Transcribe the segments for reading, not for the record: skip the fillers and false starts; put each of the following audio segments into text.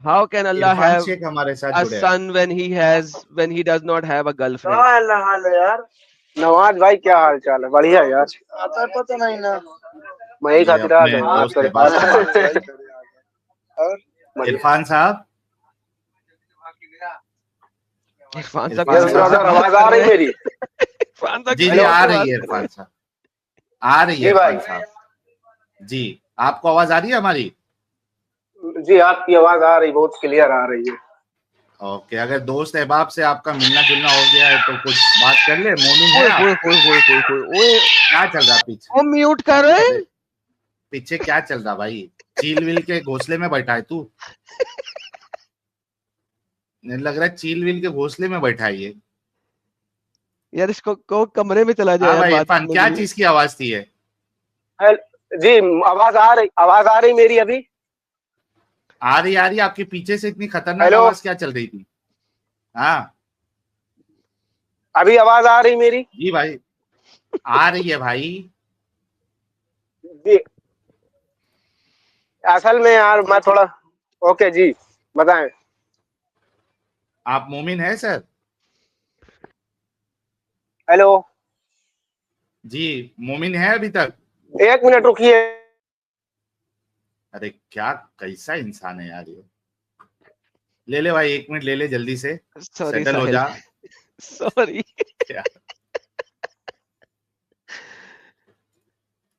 How can Allah Irfan have Sheikh हमारे साथ a जुड़े हैं। son when he does not have a girlfriend? क्या हाल है यार नवाज भाई, क्या हाल चाल है? बढ़िया यार, आता पता नहीं ना, मैं ही ये खातिर आ अपने गया बात दोस्त करे से बात पास। और इरफान साहब, इरफान साहब इरफान यस किसी और से ब्रदर, बात आवाज कर आ रहे रही हैं। मेरी? इरफान साहब जी किसी जी और आ से रही बात है कर रहे इरफान हैं। साहब, आ रही है जी भाई। इरफान साहब जी। आपको आवाज आ रही है हमारी? जी आपकी आवाज आ रही, बहुत क्लियर आ रही है। ओके, अगर दोस्त अहबाब से आपका मिलना जुलना हो गया है तो कुछ बात कर ले। मोमिन है ओए आप? ओए ओए ओए ओए ओए, क्या चल रहा पीछे? वो म्यूट कर रहे हैं। अरे पीछे क्या चल रहा भाई? चील विल के घोंसले में बैठा है तू? नहीं लग रहा है चील विल के घोंसले में बैठा है ये। यार इसको को कमरे में चला जाए हाँ यार भाई बात इरफान, करने के क्या लिए। चीज की आवाज थी ये? जी आवाज आ रही मेरी अभी? आ रही आपके पीछे से इतनी खतरनाक हेलो, आवाज क्या चल रही थी? हाँ अभी आवाज आ रही मेरी? जी भाई, आ रही है भाई। जी असल में यार मैं थोड़ा, ओके जी बताएं। आप मोमिन है सर? हेलो, जी मोमिन है अभी तक? एक मिनट रुकिए। अरे क्या कैसा इंसान है यार ये। ले ले भाई, 1 मिनट ले ले जल्दी से, सॉरी सेटल हो साहिल, जा। सॉरी। क्या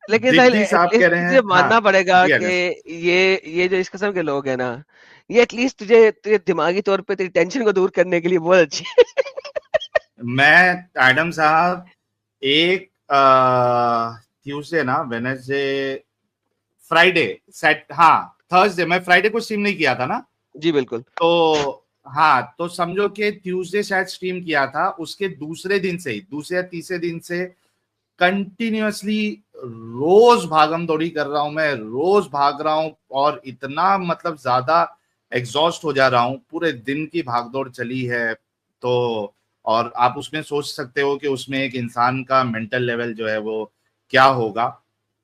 लेकिन साहिल दीप्ति साहब कह एटलीस्ट रहे हैं तुझे हाँ मानना पड़ेगा जी। कि अगर ये जो इस किस्म के लोग हैं ना, ये एटलीस्ट तुझे तुझे दिमागी तौर पे तेरी टेंशन को दूर करने के लिए बहुत अच्छी है। मैं एडम साहब एक ट्यूसडे ना, वेडनेसडे, फ्राइडे, सेट, हाँ थर्सडे, मैं फ्राइडे को स्ट्रीम नहीं किया था ना, जी बिल्कुल। तो हाँ तो समझो कि ट्यूसडे शायद स्ट्रीम किया था, उसके दूसरे दिन से ही, दूसरे या तीसरे दिन से कंटिन्यूअसली रोज भागम दौड़ी कर रहा हूं मैं, रोज भाग रहा हूं और इतना मतलब ज्यादा एग्जॉस्ट हो जा रहा हूं, पूरे दिन की भागदौड़ चली है। तो और आप उसमें सोच सकते हो कि उसमें एक इंसान का मेंटल लेवल जो है वो क्या होगा।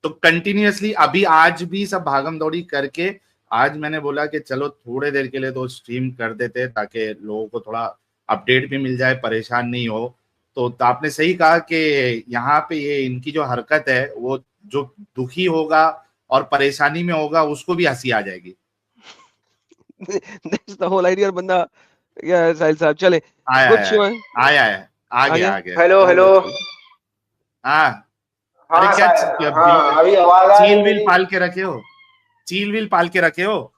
तो कंटिन्यूअसली अभी आज भी सब भागम दौड़ी करके आज मैंने बोला कि चलो थोड़े देर के लिए तो स्ट्रीम कर देते ताकि लोगों को थोड़ा अपडेट भी मिल जाए, परेशान नहीं हो। तो आपने सही कहा कि यहाँ पे ये इनकी जो हरकत है वो जो दुखी होगा और परेशानी में होगा उसको भी हंसी आ जाएगी। That's the whole idea. बंदा या साहिल साहब चले आया कुछ है, आया है, आ गया आ गया। Hello hello. हाँ अरे हाँ क्या हाँ अभी आवाज आ रही चील है विल मेरी? पाल के रखे हो? चील विल पाल के रखे हो?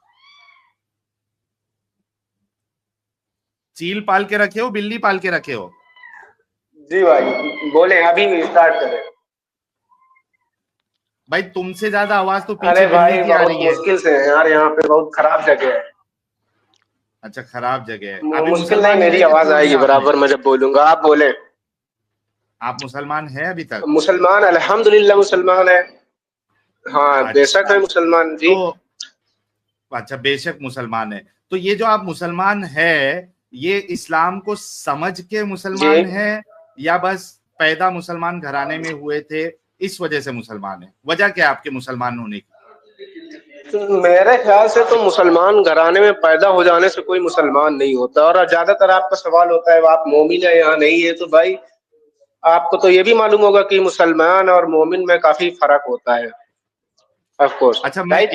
चील पाल के रखे हो, बिल्ली पाल के रखे हो? जी भाई बोले, अभी स्टार्ट करें। भाई तुमसे ज्यादा आवाज तो पीछे अरे बिल्ली भाई की आ बहुत रही है। मुश्किल से है यार, यहाँ पे बहुत खराब जगह है। अच्छा खराब जगह है। अभी मुश्किल नहीं, मुसलमान मेरी है कि आवाज छोड़ आएगी दिया आपने? बराबर मैं जब बोलूंगा, आप बोले। आप मुसलमान है अभी तक? मुसलमान, अल्हम्दुलिल्लाह मुसलमान है। हाँ बेशक अच्छा है मुसलमान जी। तो अच्छा बेशक मुसलमान है। तो ये जो आप मुसलमान है, ये इस्लाम को समझ के जी मुसलमान है या बस पैदा मुसलमान घराने में हुए थे इस वजह से मुसलमान है? वजह क्या है आपके मुसलमान होने की? तो मेरे ख्याल से तो मुसलमान घराने में पैदा हो जाने से कोई मुसलमान नहीं होता। और ज्यादातर आपका सवाल होता है आप मोमिन है या नहीं है, तो भाई आपको तो ये भी मालूम होगा कि मुसलमान और मोमिन में काफी फर्क होता है। ऑफ कोर्स अच्छा मैं राइट।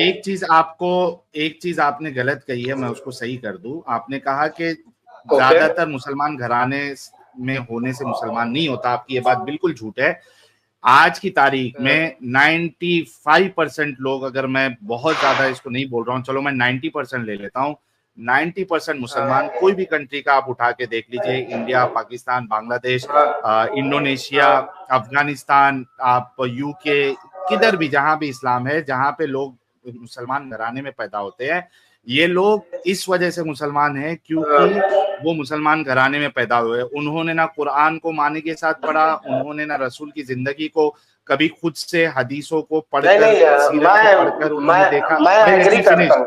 एक चीज आपने गलत कही है, मैं उसको सही कर दूं। आपने कहा कि ओके। ज्यादातर मुसलमान घराने में होने से मुसलमान नहीं होता, आपकी ये बात बिल्कुल झूठ है। आज की तारीख में 95% लोग, अगर मैं बहुत ज्यादा इसको नहीं बोल रहा हूँ, चलो मैं 90% ले लेता हूँ, 90% मुसलमान कोई भी कंट्री का आप उठा के देख लीजिए, इंडिया, पाकिस्तान, बांग्लादेश, इंडोनेशिया, अफगानिस्तान, आप यूके, किधर भी जहां भी इस्लाम है, जहां पे लोग मुसलमान घराने में पैदा होते हैं, ये लोग इस वजह से मुसलमान हैं क्योंकि वो मुसलमान घराने में पैदा हुए। उन्होंने ना कुरान को माने के साथ पढ़ा, उन्होंने ना रसूल की जिंदगी को कभी खुद से हदीसों को नहीं पढ़कर, नहीं सीरत को पढ़कर उन्होंने देखा। मैं भाई लेट एग्री मी करता फिनिश। हूँ,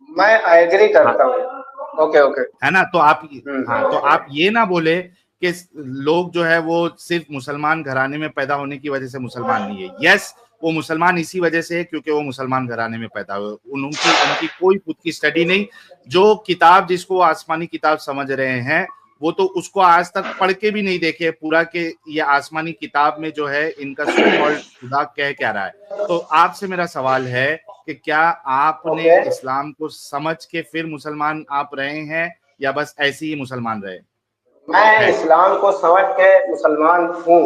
मैं एग्री हाँ करता हूँ। Okay okay. है ना, तो आप हाँ तो आप ये ना बोले कि लोग जो है वो सिर्फ मुसलमान घराने में पैदा होने की वजह से मुसलमान नहीं है। यस, वो मुसलमान इसी वजह से है क्योंकि वो मुसलमान घराने में पैदा हुए। उनकी उनकी कोई खुद की स्टडी नहीं। जो किताब जिसको वो आसमानी किताब समझ रहे हैं वो तो उसको आज तक पढ़ के भी नहीं देखे पूरा के ये आसमानी किताब में जो है इनका सो कॉल्ड खुदा कह क्या रहा है। तो आपसे मेरा सवाल है कि क्या आपने इस्लाम को समझ के फिर मुसलमान आप रहे हैं या बस ऐसे ही मुसलमान रहे? मैं इस्लाम को समझ के मुसलमान हूँ,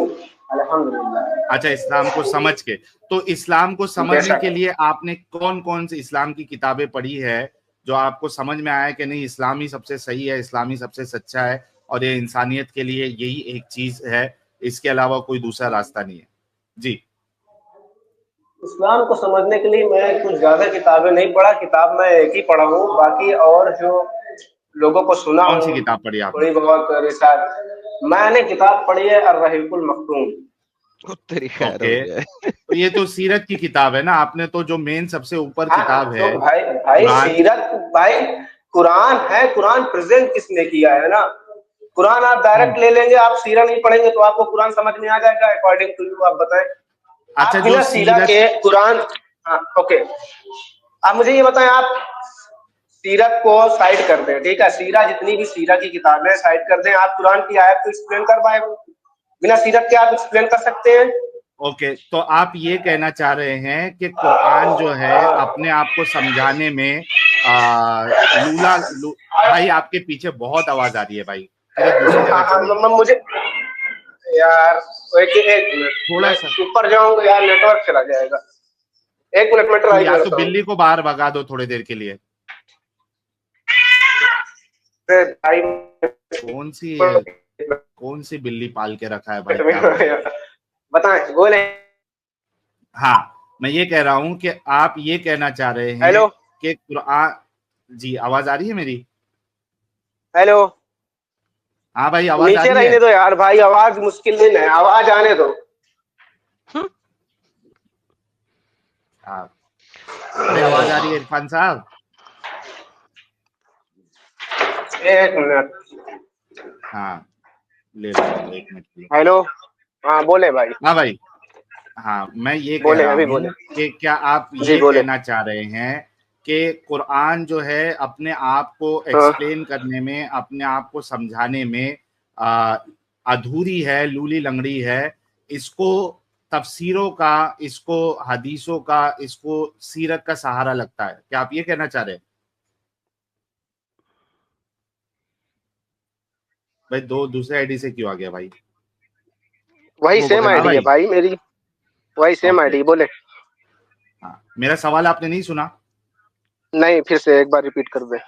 अल्हम्दुलिल्लाह। अच्छा, इस्लाम को समझ के। तो इस्लाम को समझने के लिए आपने कौन कौन से इस्लाम की किताबें पढ़ी है जो आपको समझ में आया कि नहीं इस्लाम ही सबसे सही है, इस्लाम ही सबसे सच्चा है और ये इंसानियत के लिए यही एक चीज है, इसके अलावा कोई दूसरा रास्ता नहीं है? जी। इस्लाम को समझने के लिए मैं कुछ ज्यादा किताबें नहीं पढ़ा, किताब मैं एक ही पढ़ा हूँ। बाकी और जो लोगों को सुना, कौन सी किताब पढ़ी आपने? थोड़ी बहुत रिसार्च मैंने किताब पढ़ी है अर्रहीकुल मख्तूम। ओके, तो ये तो सीरत की किताब है ना, आपने तो जो मेन सबसे ऊपर किताब है तो भाई सीरत, भाई कुरान है, कुरान प्रेजेंट किसने किया है ना। कुरान आप डायरेक्ट ले लेंगे, आप सीरा नहीं पढ़ेंगे तो आपको कुरान समझ में आ जाएगा अकॉर्डिंग टू यू। आप बताएं। अच्छा, आप बिना सीरा के कुरान, ओके, आप मुझे ये बताएं, आप सीरत को साइड कर दें, ठीक है, सीरा जितनी भी सीरा की किताबें साइड कर दें, आप कुरान की आयत को एक्सप्लेन कर पाए? बिना सीरत के आप एक्सप्लेन कर सकते हैं? ओके, तो आप ये कहना चाह रहे हैं कि कुरान जो है अपने आप को समझाने में भाई आपके पीछे बहुत आवाज आ रही है भाई, मुझे यार एक थोड़ा सा ऊपर जाऊंगा यार, नेटवर्क चला जाएगा। एक मिनट में ट्राई करता हूं। तो बिल्ली को बाहर भगा दो थोड़ी देर के लिए। भाई कौन सी बिल्ली पाल के रखा है भाई? बताएं, बोले। हाँ, मैं ये कह रहा हूँ कि आप ये कहना चाह रहे हैं हेलो कि कुरान, जी आवाज आ रही है मेरी? हेलो, हाँ भाई, आवाज नीचे रहने दो यार भाई, आवाज मुश्किल नहीं है, आवाज आने दो। हाँ, अरे आवाज आ रही है इरफान साहब? एक मिनट। हाँ, ले लो 1 मिनट। हेलो, हाँ बोले भाई। हाँ भाई, हाँ मैं ये कह रहा हूँ कि क्या आप ये कहना चाह रहे हैं कि कुरान जो है अपने आप को एक्सप्लेन करने में, अपने आप को समझाने में अधूरी है, लूली लंगड़ी है, इसको तफसीरों का, इसको हदीसों का, इसको सीरत का सहारा लगता है? क्या आप ये कहना चाह रहे हैं? भाई दूसरे आईडी से क्यों आ गया भाई? वही सेम आईडी है भाई मेरी, वही सेम आईडी। बोले। हाँ, मेरा सवाल आपने नहीं सुना? नहीं, फिर से एक बार रिपीट कर दे।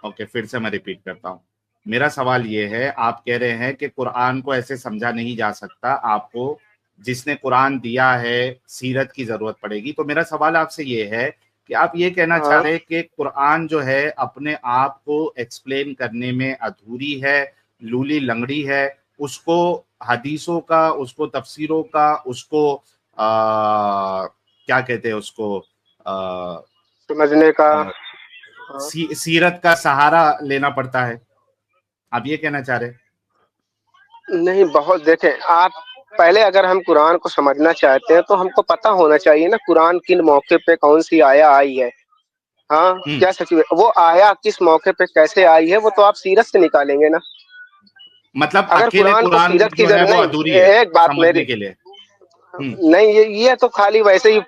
ओके, फिर से मैं रिपीट करता हूँ। मेरा सवाल ये है, आप कह रहे हैं कि कुरान को ऐसे समझा नहीं जा सकता, आपको जिसने कुरान दिया है सीरत की जरूरत पड़ेगी। तो मेरा सवाल आपसे ये है कि आप ये कहना चाह रहे हैं कि कुरान जो है अपने आप को एक्सप्लेन करने में अधूरी है, लूली लंगड़ी है, उसको हदीसों का, उसको तफसीरों का, उसको क्या कहते हैं उसको समझने का, सीरत का सहारा लेना पड़ता है? आप ये कहना चाह रहे? नहीं, बहुत देखें आप, पहले अगर हम कुरान को समझना चाहते हैं तो हमको पता होना चाहिए ना कुरान किन मौके पे कौन सी आया आई है। हाँ, क्या सच में वो आया किस मौके पे कैसे आई है, वो तो आप सीरत से निकालेंगे ना। मतलब अगर कुरान को सीरत की जरूरत नहीं, अधूरी है एक बात मेरी के लिए। नहीं, ये तो खाली वैसे ही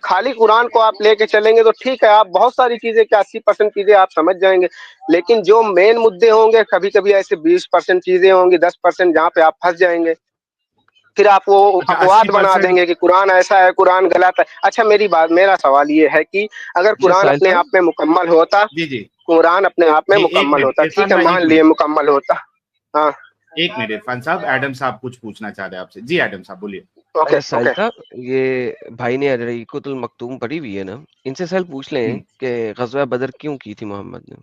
खाली कुरान को आप लेके चलेंगे तो ठीक है, आप बहुत सारी चीजें, क्या 80% चीजें आप समझ जाएंगे, लेकिन जो मेन मुद्दे होंगे कभी कभी ऐसे 20% चीजें होंगी, 10% जहाँ पे आप फंस जाएंगे, फिर आप वो अपवाद बना देंगे कि कुरान ऐसा है, कुरान गलत है। अच्छा मेरा सवाल ये है कि अगर कुरान अपने आप में मुकम्मल होता, कुरान अपने आप में मुकम्मल होता, ठीक है, मान लिए मुकम्मल होता। हाँ, एक मिनट इरफान साहब, एडम साहब कुछ पूछना चाह रहे हैं आपसे। जी एडम साहब बोलिए। अच्छा साहिल साहब, ये भाई ने अर्रहीकुल मख्तूम पढ़ी हुई है ना, इनसे साहिल पूछ लें कि गज़वा बदर क्यों की थी मोहम्मद ने?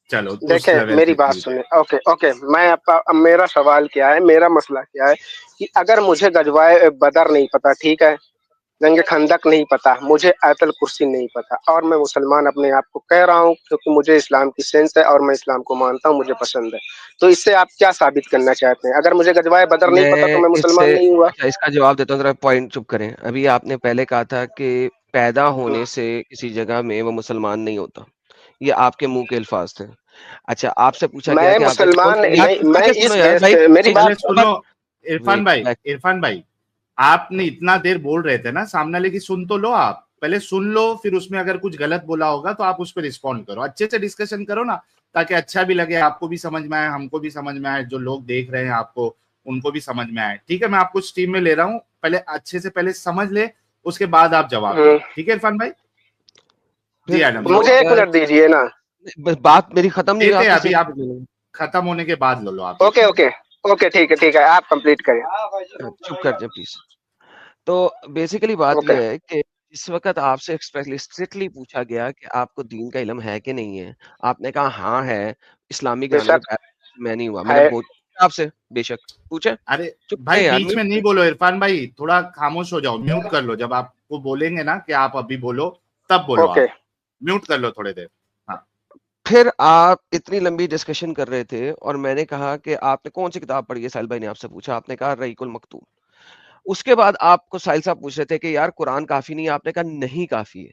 चलो देखें, मेरी बात सुने। ओके, मैं मेरा सवाल क्या है, मेरा मसला क्या है कि अगर मुझे गज़वा बदर नहीं पता, ठीक है, जंग खंदक नहीं पता, मुझे आयतल कुर्सी नहीं पता, और मैं मुसलमान अपने आप को कह रहा हूँ क्योंकि मुझे इस्लाम की सेंस है और मैं इस्लाम को मानता हूँ, मुझे पसंद है। तो इससे आप क्या साबित करना चाहते हैं? अगर मुझे गजवाए बदर नहीं पता तो मैं मैं इससे मुसलमान नहीं हुआ? अच्छा इसका जवाब देता हूँ, जरा पॉइंट चुप करें। अभी आपने पहले कहा था कि पैदा होने से किसी जगह में वो मुसलमान नहीं होता, ये आपके मुंह के अल्फाज थे। अच्छा, आपसे पूछा गया मैं कि आपने कौन मुसलमान सी, यार नहीं, चुप मैं करके सुनो इस यार बेस भाई, पे, मेरी एक बात पहले सेकंड सुनो बस इरफान वेट भाई, बैक। इरफान भाई, आपने इतना देर बोल रहे थे ना, सामने वाले की सुन तो लो, आप पहले सुन लो, फिर उसमें अगर कुछ गलत बोला होगा तो आप उस पर रिस्पॉन्ड करो, अच्छे से डिस्कशन करो ना, ताकि अच्छा भी लगे, आपको भी समझ में आए, हमको भी समझ में आए, जो लोग देख रहे हैं आपको उनको भी समझ में आए। ठीक है, मैं आपको स्ट्रीम में ले रहा हूँ, पहले अच्छे से पहले समझ ले, उसके बाद आप जवाब दो। ठीक है इरफान भाई? जी फिर आलम बोलो। मुझे 1 मिनट दीजिए ना। बस बात मेरी खत्म नहीं हुई, देते आप हैं, किसी अभी एक आप मिनट में खत्म होने के बाद लो लो आप 1 ओके मिनट। ओके ओके, ठीक है, आप कंप्लीट करें। चुप कर जाए प्लीज। तो बेसिकली बात ओके, यह है कि इस वक्त आपसे एक्सप्लिसिटली पूछा गया कि आपको दीन का इल्म है कि नहीं है, आपने कहा हाँ है, इस्लामी घराने में बेशक पैदा मैं नहीं हुआ। मैंने है। आपसे बेशक पूछे, अरे चुप भाई, करें यार, बीच में म्यूट नहीं करें। बोलो इरफान भाई, थोड़ा खामोश हो जाओ, म्यूट कर लो, जब आपको बोलेंगे ना कि आप अभी बोलो, तब बोलो, ओके, आप म्यूट कर लो थोड़ी देर। हाँ, फिर आप इतनी लंबी डिस्कशन कर रहे थे और मैंने कहा कि आपने कौन सी किताब पढ़ी है, साहिल भाई ने आपसे पूछा, आपने कहा रईकुल मकतूम। उसके बाद आपको साहिल साहब पूछ रहे थे कि यार कुरान काफी नहीं है, आपने कहा नहीं काफी है।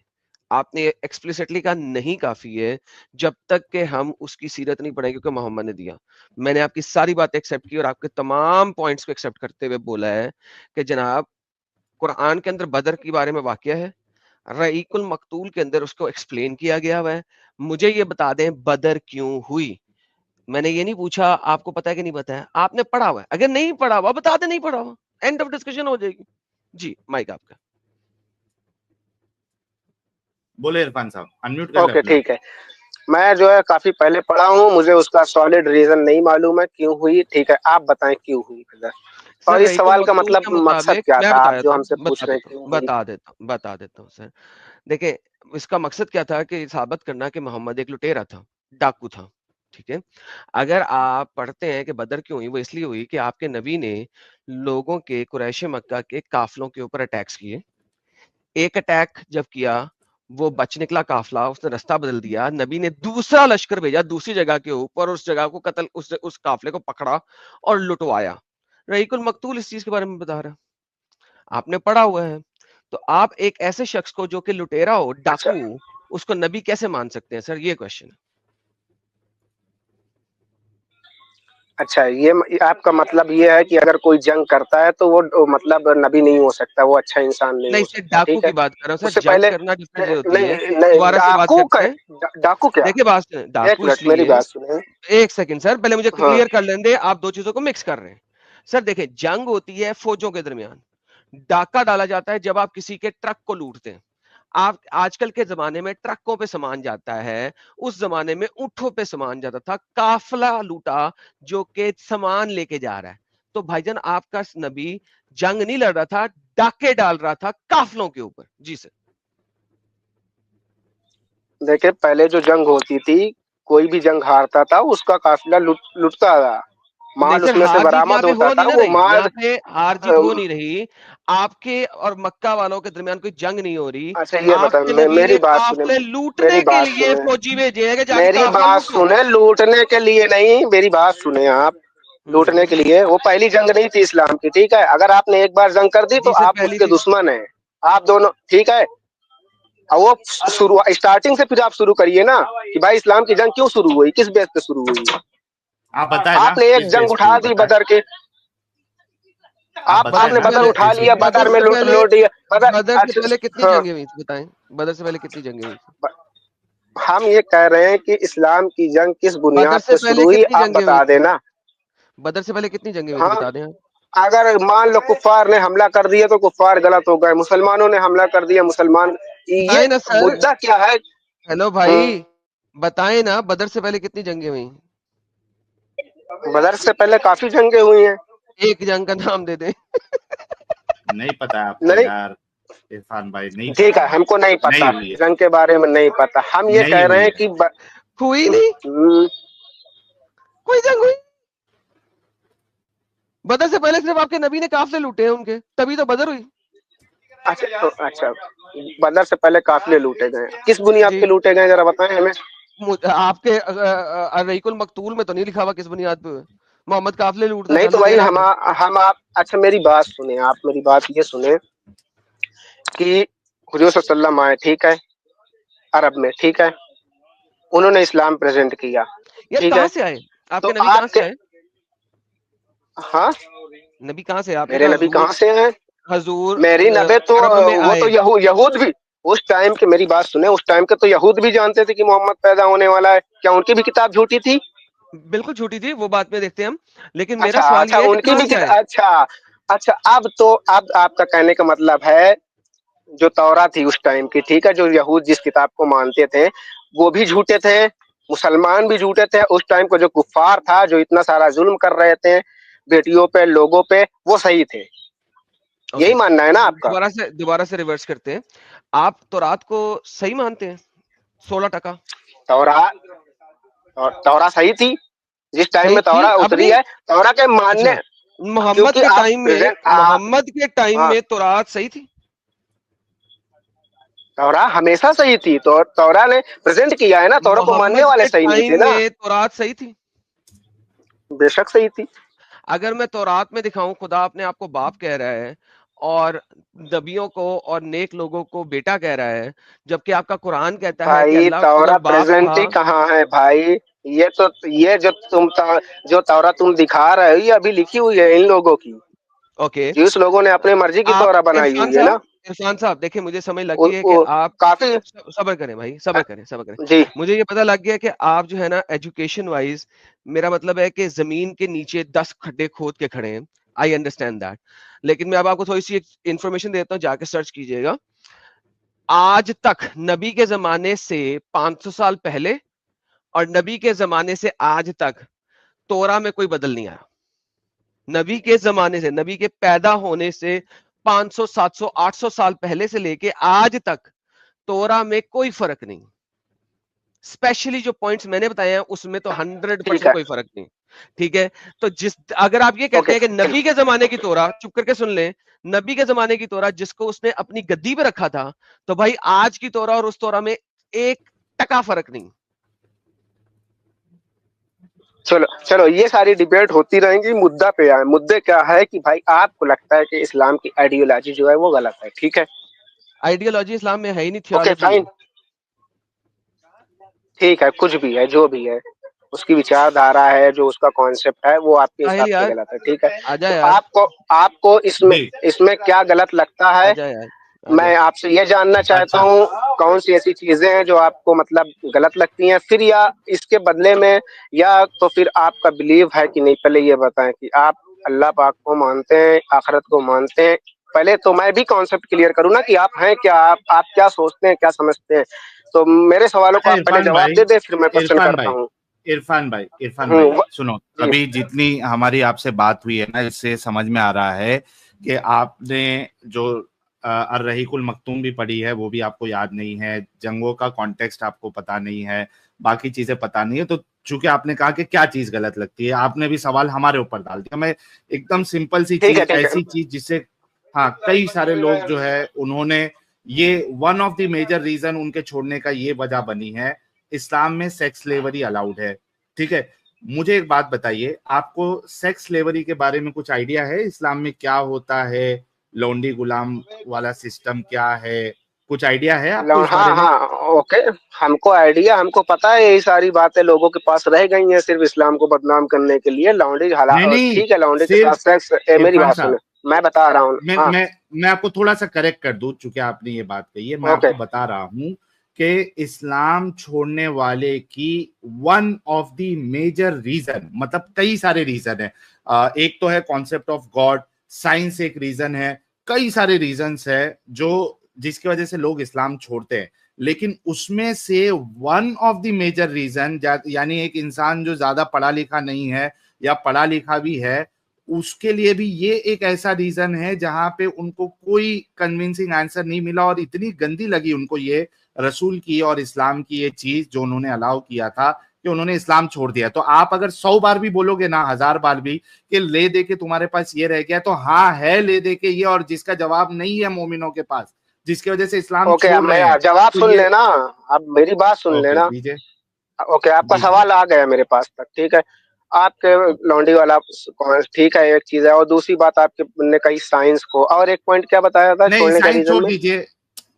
आपने एक्सप्लिसिटली कहा नहीं काफी है, जब तक कि हम उसकी सीरत नहीं पढ़ेंगे क्योंकि मोहम्मद ने दिया। मैंने आपकी सारी बातें एक्सेप्ट की और आपके तमाम पॉइंट्स को एक्सेप्ट करते हुए बोला है कि जनाब कुरान के अंदर बदर के बारे में वाकया है, रईकुल मकतूल के अंदर उसको एक्सप्लेन किया गया हुआ है। मुझे ये बता दें बदर क्यों हुई। मैंने ये नहीं पूछा आपको पता है कि नहीं पता है, आपने पढ़ा हुआ है, अगर नहीं पढ़ा हुआ बता दे नहीं पढ़ा हुआ, एंड ऑफ डिस्कशन हो जाएगी। जी माइक आपका। बोले इरफान साहब, अनम्यूट कर ले ओके, अपने आप ठीक है। मैं जो है काफी पहले पढ़ा हूँ, मुझे उसका सॉलिड रीजन नहीं मालूम है क्यों हुई। ठीक है, आप बताएं क्यों हुई ब्रदर, सर और इस रईकुल सवाल का मकतूल मतलब के मकसद मुताबिक क्या मैं था, बता आप जो देता हमसे हूँ पूछ रहे हैं क्यों हुई? बता देता हूँ सर। देखिए इसका मकसद क्या था कि साबित करना कि मोहम्मद एक लुटेरा था, डाकू था। ठीक है, अगर आप पढ़ते हैं कि बदर क्यों हुई, वो इसलिए हुई कि आपके नबी ने लोगों के कुरैश मक्का के काफलों के ऊपर अटैक्स किए। एक अटैक जब किया, वो बच निकला काफला, उसने रास्ता बदल दिया, नबी ने दूसरा लश्कर भेजा दूसरी जगह के ऊपर, उस जगह को कत्ल, उस काफले को पकड़ा और लुटवाया। रईकुल मकतूल इस चीज के बारे में बता रहा है, आपने पढ़ा हुआ है। तो आप एक ऐसे शख्स को जो कि लुटेरा हो, अच्छा डाकू हो, उसको नबी कैसे मान सकते हैं सर, ये क्वेश्चन है। अच्छा, ये आपका मतलब ये है कि अगर कोई जंग करता है तो वो मतलब नबी नहीं हो सकता, वो अच्छा इंसान नहीं नहीं हो सर, सकता, डाकू ठीक है? की बात कर रहा हूँ सर, उससे जंग पहले करना डिफरेंट होती है। नहीं नहीं, दोबारा से बात डाकू करते हैं। डाकू क्या? देखिए बात सुनिए, एक डाकू मिनट मेरी इसलिए, बात सुने। एक सेकंड सर, पहले मुझे हाँ, क्लियर कर लेने दे, आप दो चीजों को मिक्स कर रहे हैं। सर देखिए, जंग होती है फौजों के दरमियान, डाका डाला जाता है जब आप किसी के ट्रक को लूटते हैं। आप आजकल के जमाने में ट्रकों पे सामान जाता है, उस जमाने में ऊंटों पे सामान जाता था, काफला लूटा जो कि सामान लेके जा रहा है। तो भाईजान आपका नबी जंग नहीं लड़ रहा था, डाके डाल रहा था काफलों के ऊपर। जी सर। देखिए पहले जो जंग होती थी, कोई भी जंग हारता था उसका काफिला लुटता था, नहीं माल सर, उसमें से हार जीत यहाँ बरामद पे होता हो था, नहीं ना वो रही, माल यहाँ पे हार जीत हो नहीं रही। आपके और मक्का वालों के दरमियान कोई जंग नहीं हो रही। अच्छा ये बता, आपके नबी मेरी ने बात सुने, काफले मेरी लूटने के बात लिए सुने, फौजी भेजे हैं कि जाके मेरी काफला बात लूटो। सुने, लूटने के लिए नहीं, मेरी बात सुने आप। लूटने के लिए, वो पहली जंग नहीं थी इस्लाम की, ठीक है? अगर आपने एक बार जंग कर दी तो जी सर आप पहली उसके थी। दुश्मन हैं, आप दोनों, ठीक है? और वो शुरू स्टार्टिंग से फिर आप शुरू करिए ना कि भाई इस्लाम की जंग क्यों शुरू हुई, किस बेस पे शुरू हुई? आप बताए ना आपने एक किस जंग बेस पे उठा हुई, दी बताए, बदर के, आप बताए आपने ना बदर किस उठा बेस पे लिया, हुई। बदर में लूट पहले लूट दिया बदर। बदर से अच्छा, पहले कितनी हाँ, जंगें हुई थी बताएं, बदर से पहले कितनी जंगें हुई थी? हम ये कह रहे हैं कि इस्लाम की जंग किस बदर बुनियाद से पे पहले शुरू हुई, कितनी आप जंगें हुई बता थी? देना। बदर से पहले कितनी जंगें हुई थी हाँ, बता दें आप। अगर मान लो कुफ्फार ने हमला कर दिया तो कुफ्फार गलत हो गए, मुसलमानों ने हमला कर दिया मुसलमान, ये बताएं ना सर। मुद्दा क्या है? हेलो हम्म, भाई, बताएं ना बदर से पहले कितनी जंगें हुई? बदर से पहले काफी जंगें हुई हैं। एक जंग का नाम दे दे। नहीं पता है आपको नहीं, यार इरफान भाई, नहीं ठीक पता है, है, हमको नहीं नहीं पता, हुई है, जंग के बारे में नहीं पता, हम ये नहीं कह रहे हुई हैं है। कि हुई नहीं, कोई जंग हुई? बदर से पहले सिर्फ आपके नबी ने काफले लूटे हैं उनके, तभी तो बदर हुई। अच्छा, बदर से पहले काफिले लूटे गए, किस बुनियाद पे लूटे गए जरा बताएं हमें। आपके रहीकुल मकतूल में तो नहीं लिखा हुआ किस बुनियाद पे मोहम्मद काफिले लूटता नहीं था, तो अल्लाह भाई दे रहा था। हम आप अच्छा मेरी बात सुने, आप मेरी बात ये सुने कि हुजूर सल्लल्लाहु अलैहि वसल्लम आए, ठीक है, अरब में, ठीक है, उन्होंने इस्लाम प्रेजेंट किया, यार ठीक कहाँ है, से आए तो आपके नबी, कहाँ से आपके, आए हाँ, नबी, कहाँ से? आपने मेरे कहा नबी हुजूर, कहाँ से हैं? हजूर मेरी नबी तो अरब में वो तो आए। यहूद भी उस टाइम के, मेरी बात सुने, उस टाइम के तो यहूद भी जानते थे कि मोहम्मद पैदा होने वाला है, क्या उनकी भी किताब झूठी थी? बिल्कुल झूठी थी, वो बात में देखते हैं हम, लेकिन मेरा अच्छा सवाल अच्छा, ये है कि उनकी कहाँ भी से आए? अच्छा अच्छा, अब आपका कहने का मतलब है जो तौरा थी उस टाइम की, ठीक है, जो यहूद जिस किताब को मानते थे वो भी झूठे थे, मुसलमान भी झूठे थे, उस टाइम को जो कुफार था जो इतना सारा जुल्म कर रहे थे बेटियों पे, लोगों पे, वो सही थे, ओके, यही मानना है ना आपका? दोबारा से रिवर्स करते हैं। आप तौरात को सही मानते हैं 16%? तौरा तौरा सही थी, जिस टाइम सही में थी तौरा अब उतरी नहीं। है, तौरा के मानने, अच्छा, मोहम्मद क्योंकि के आप टाइम में, प्रेजेंट, हाँ मोहम्मद के टाइम हाँ, में तौरात सही थी? तौरा हमेशा सही थी, तो तौरा ने प्रेजेंट किया है ना, तौरा को मानने मोहम्मद वाले के सही नहीं थे टाइम ना? में तौरात सही थी? बेशक सही थी। अगर मैं तौरात में दिखाऊं खुदा अपने आप को बाप कह रहा है और नबियों को और नेक लोगों को बेटा कह रहा है, जबकि आपका कुरान कहता है कि भाई अल्लाह खुदा तौरा बाप प्रेजेंट था। ही कहाँ है भाई? ये तो ये जो तौरा तुम दिखा रहे हो ये अभी लिखी हुई है इन लोगों की, ओके, जिस लोगों ने अपनी मर्जी की आप तौरा बनाई हुई है ना। इरफान साहब देखिए, मुझे समझ लग गई है कि वो आप काफी, सब्र करें भाई, सब्र करें। जी, मुझे ये पता लग गया कि आप जो है ना एजुकेशन वाइज, मेरा मतलब है कि जमीन के नीचे 10 खड्डे खोद के खड़े हैं। आई अंडरस्टैंड दैट, लेकिन मैं अब आपको थोड़ी सी इंफॉर्मेशन देता हूँ, जाके सर्च कीजिएगा। आज तक नबी के जमाने से 500 साल पहले और नबी के जमाने से आज तक तोरा में कोई बदल नहीं आया। नबी के जमाने से, नबी के पैदा होने से 500 700 800 साल पहले से लेके आज तक तोरा में कोई फर्क नहीं। स्पेशली जो पॉइंट्स मैंने बताए हैं उसमें तो ठीक 100% है, कोई फर्क नहीं। ठीक है, तो जिस, अगर आप ये कहते ओके, हैं कि नबी के जमाने की तोरा, चुप करके सुन लें, नबी के जमाने की तोरा जिसको उसने अपनी गद्दी पे रखा था, तो भाई आज की तोरा और उस तोरा में 1% फर्क नहीं। चलो चलो, ये सारी डिबेट होती रहेंगी, मुद्दा पे आए, मुद्दे क्या है कि भाई आपको लगता है कि इस्लाम की आइडियोलॉजी जो है वो गलत है, ठीक है, आइडियोलॉजी इस्लाम में है ही नहीं, ओके थियोलॉजी फाइन, है। ठीक है, कुछ भी है, जो भी है, उसकी विचारधारा है, जो उसका कॉन्सेप्ट है वो आपके साहिल हिसाब से यार, गलत है, ठीक है। आजा तो यार, आपको आपको इसमें जी, इसमें क्या गलत लगता है? आजा यार, आजा। मैं आपसे ये जानना चाहता अच्छा, हूँ, कौन सी ऐसी चीजें हैं जो आपको मतलब गलत लगती हैं, फिर या इसके बदले में, या तो फिर आपका बिलीव है कि नहीं, पहले ये बताएं कि आप अल्लाह पाक को मानते हैं, आखिरत को मानते हैं। पहले तो मैं भी कॉन्सेप्ट क्लियर करूँ ना कि आप हैं क्या, आप क्या सोचते हैं, क्या समझते हैं। तो मेरे सवालों को अच्छा आप पहले इरफान जवाब भाई, दे दें, फिर मैं क्वेश्चन इरफान करता भाई, हूँ। इरफान भाई सुनो, जी, अभी जितनी हमारी आपसे बात हुई है ना, इससे समझ में आ रहा है कि आपने जो अर्रहीकुल मखतूम भी पढ़ी है वो भी आपको याद नहीं है, जंगों का कॉन्टेक्स्ट आपको पता नहीं है, बाकी चीजें पता नहीं है। तो चूंकि आपने कहा कि क्या चीज गलत लगती है, आपने भी सवाल हमारे ऊपर डाल दिया। मैं एकदम सिंपल सी ठीक है, चीज, ठीक है, ऐसी चीज जिससे हाँ कई सारे लोग जो है उन्होंने, ये one of the major reason उनके छोड़ने का ये वजह बनी है, इस्लाम में सेक्स स्लेवरी अलाउड है। ठीक है, मुझे एक बात बताइए, आपको सेक्स स्लेवरी के बारे में कुछ आइडिया है? इस्लाम में क्या होता है, लौंडी गुलाम वाला सिस्टम क्या है, कुछ आइडिया है आपको इस बारे हाँ में? हाँ, ओके, हमको आइडिया, हमको पता है, यही सारी बातें लोगों के पास रह गई हैं सिर्फ इस्लाम को बदनाम करने के लिए। लौंडी नहीं नहीं, ठीक है, लौंडी के साथ सिर्फ सेक्स, मेरी इरफान बात सुने, साहब, मैं बता रहा हूँ, मैं हाँ, मैं मैं आपको थोड़ा सा करेक्ट कर दूं, चूंकि आपने ये बात कही है, मैं ओके, आपको बता रहा हूं कि इस्लाम छोड़ने वाले की one of the major reason, मतलब कई सारे रीजन है। एक तो है कॉन्सेप्ट ऑफ गॉड, साइंस एक रीजन है, कई सारे रीजंस है जो जिसकी वजह से लोग इस्लाम छोड़ते हैं। लेकिन उसमें से one of the major reason, यानी एक इंसान जो ज्यादा पढ़ा लिखा नहीं है या पढ़ा लिखा भी है, उसके लिए भी ये एक ऐसा रीजन है जहां पे उनको कोई कन्विंसिंग आंसर नहीं मिला और इतनी गंदी लगी उनको ये रसूल की और इस्लाम की ये चीज जो उन्होंने अलाउ किया था कि उन्होंने इस्लाम छोड़ दिया। तो आप अगर 100 बार भी बोलोगे ना, 1000 बार भी, कि ले दे के तुम्हारे पास ये रह गया, तो हाँ है ले दे के ये, और जिसका जवाब नहीं है मोमिनों के पास, जिसकी वजह से इस्लाम ओके, अब छोड़ रहे मैं हैं, जवाब तो सुन ये लेना। अब मेरी बात सुन ओके लेना। दीजिए, ओके, आपका दीजिए। सवाल आ गया मेरे पास तक, ठीक है। आपके ओके। लौंडी वाला ठीक है, एक चीज है। और दूसरी बात आपके ने कही साइंस को, और एक पॉइंट क्या बताया था नहीं, छोड़ने का साइंस रीजन छोड़ में? दीजिए,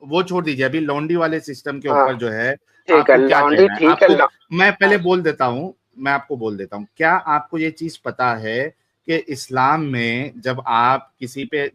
वो छोड़ दीजिए, अभी लॉन्डी वाले सिस्टम के हाँ, ऊपर जो है ठीक है आपको क्या लौंडी, कहना है ठीक है आपको। मैं पहले हाँ, बोल देता हूं, मैं आपको बोल देता हूं, क्या आपको ये चीज पता है कि इस्लाम में जब आप किसी पे,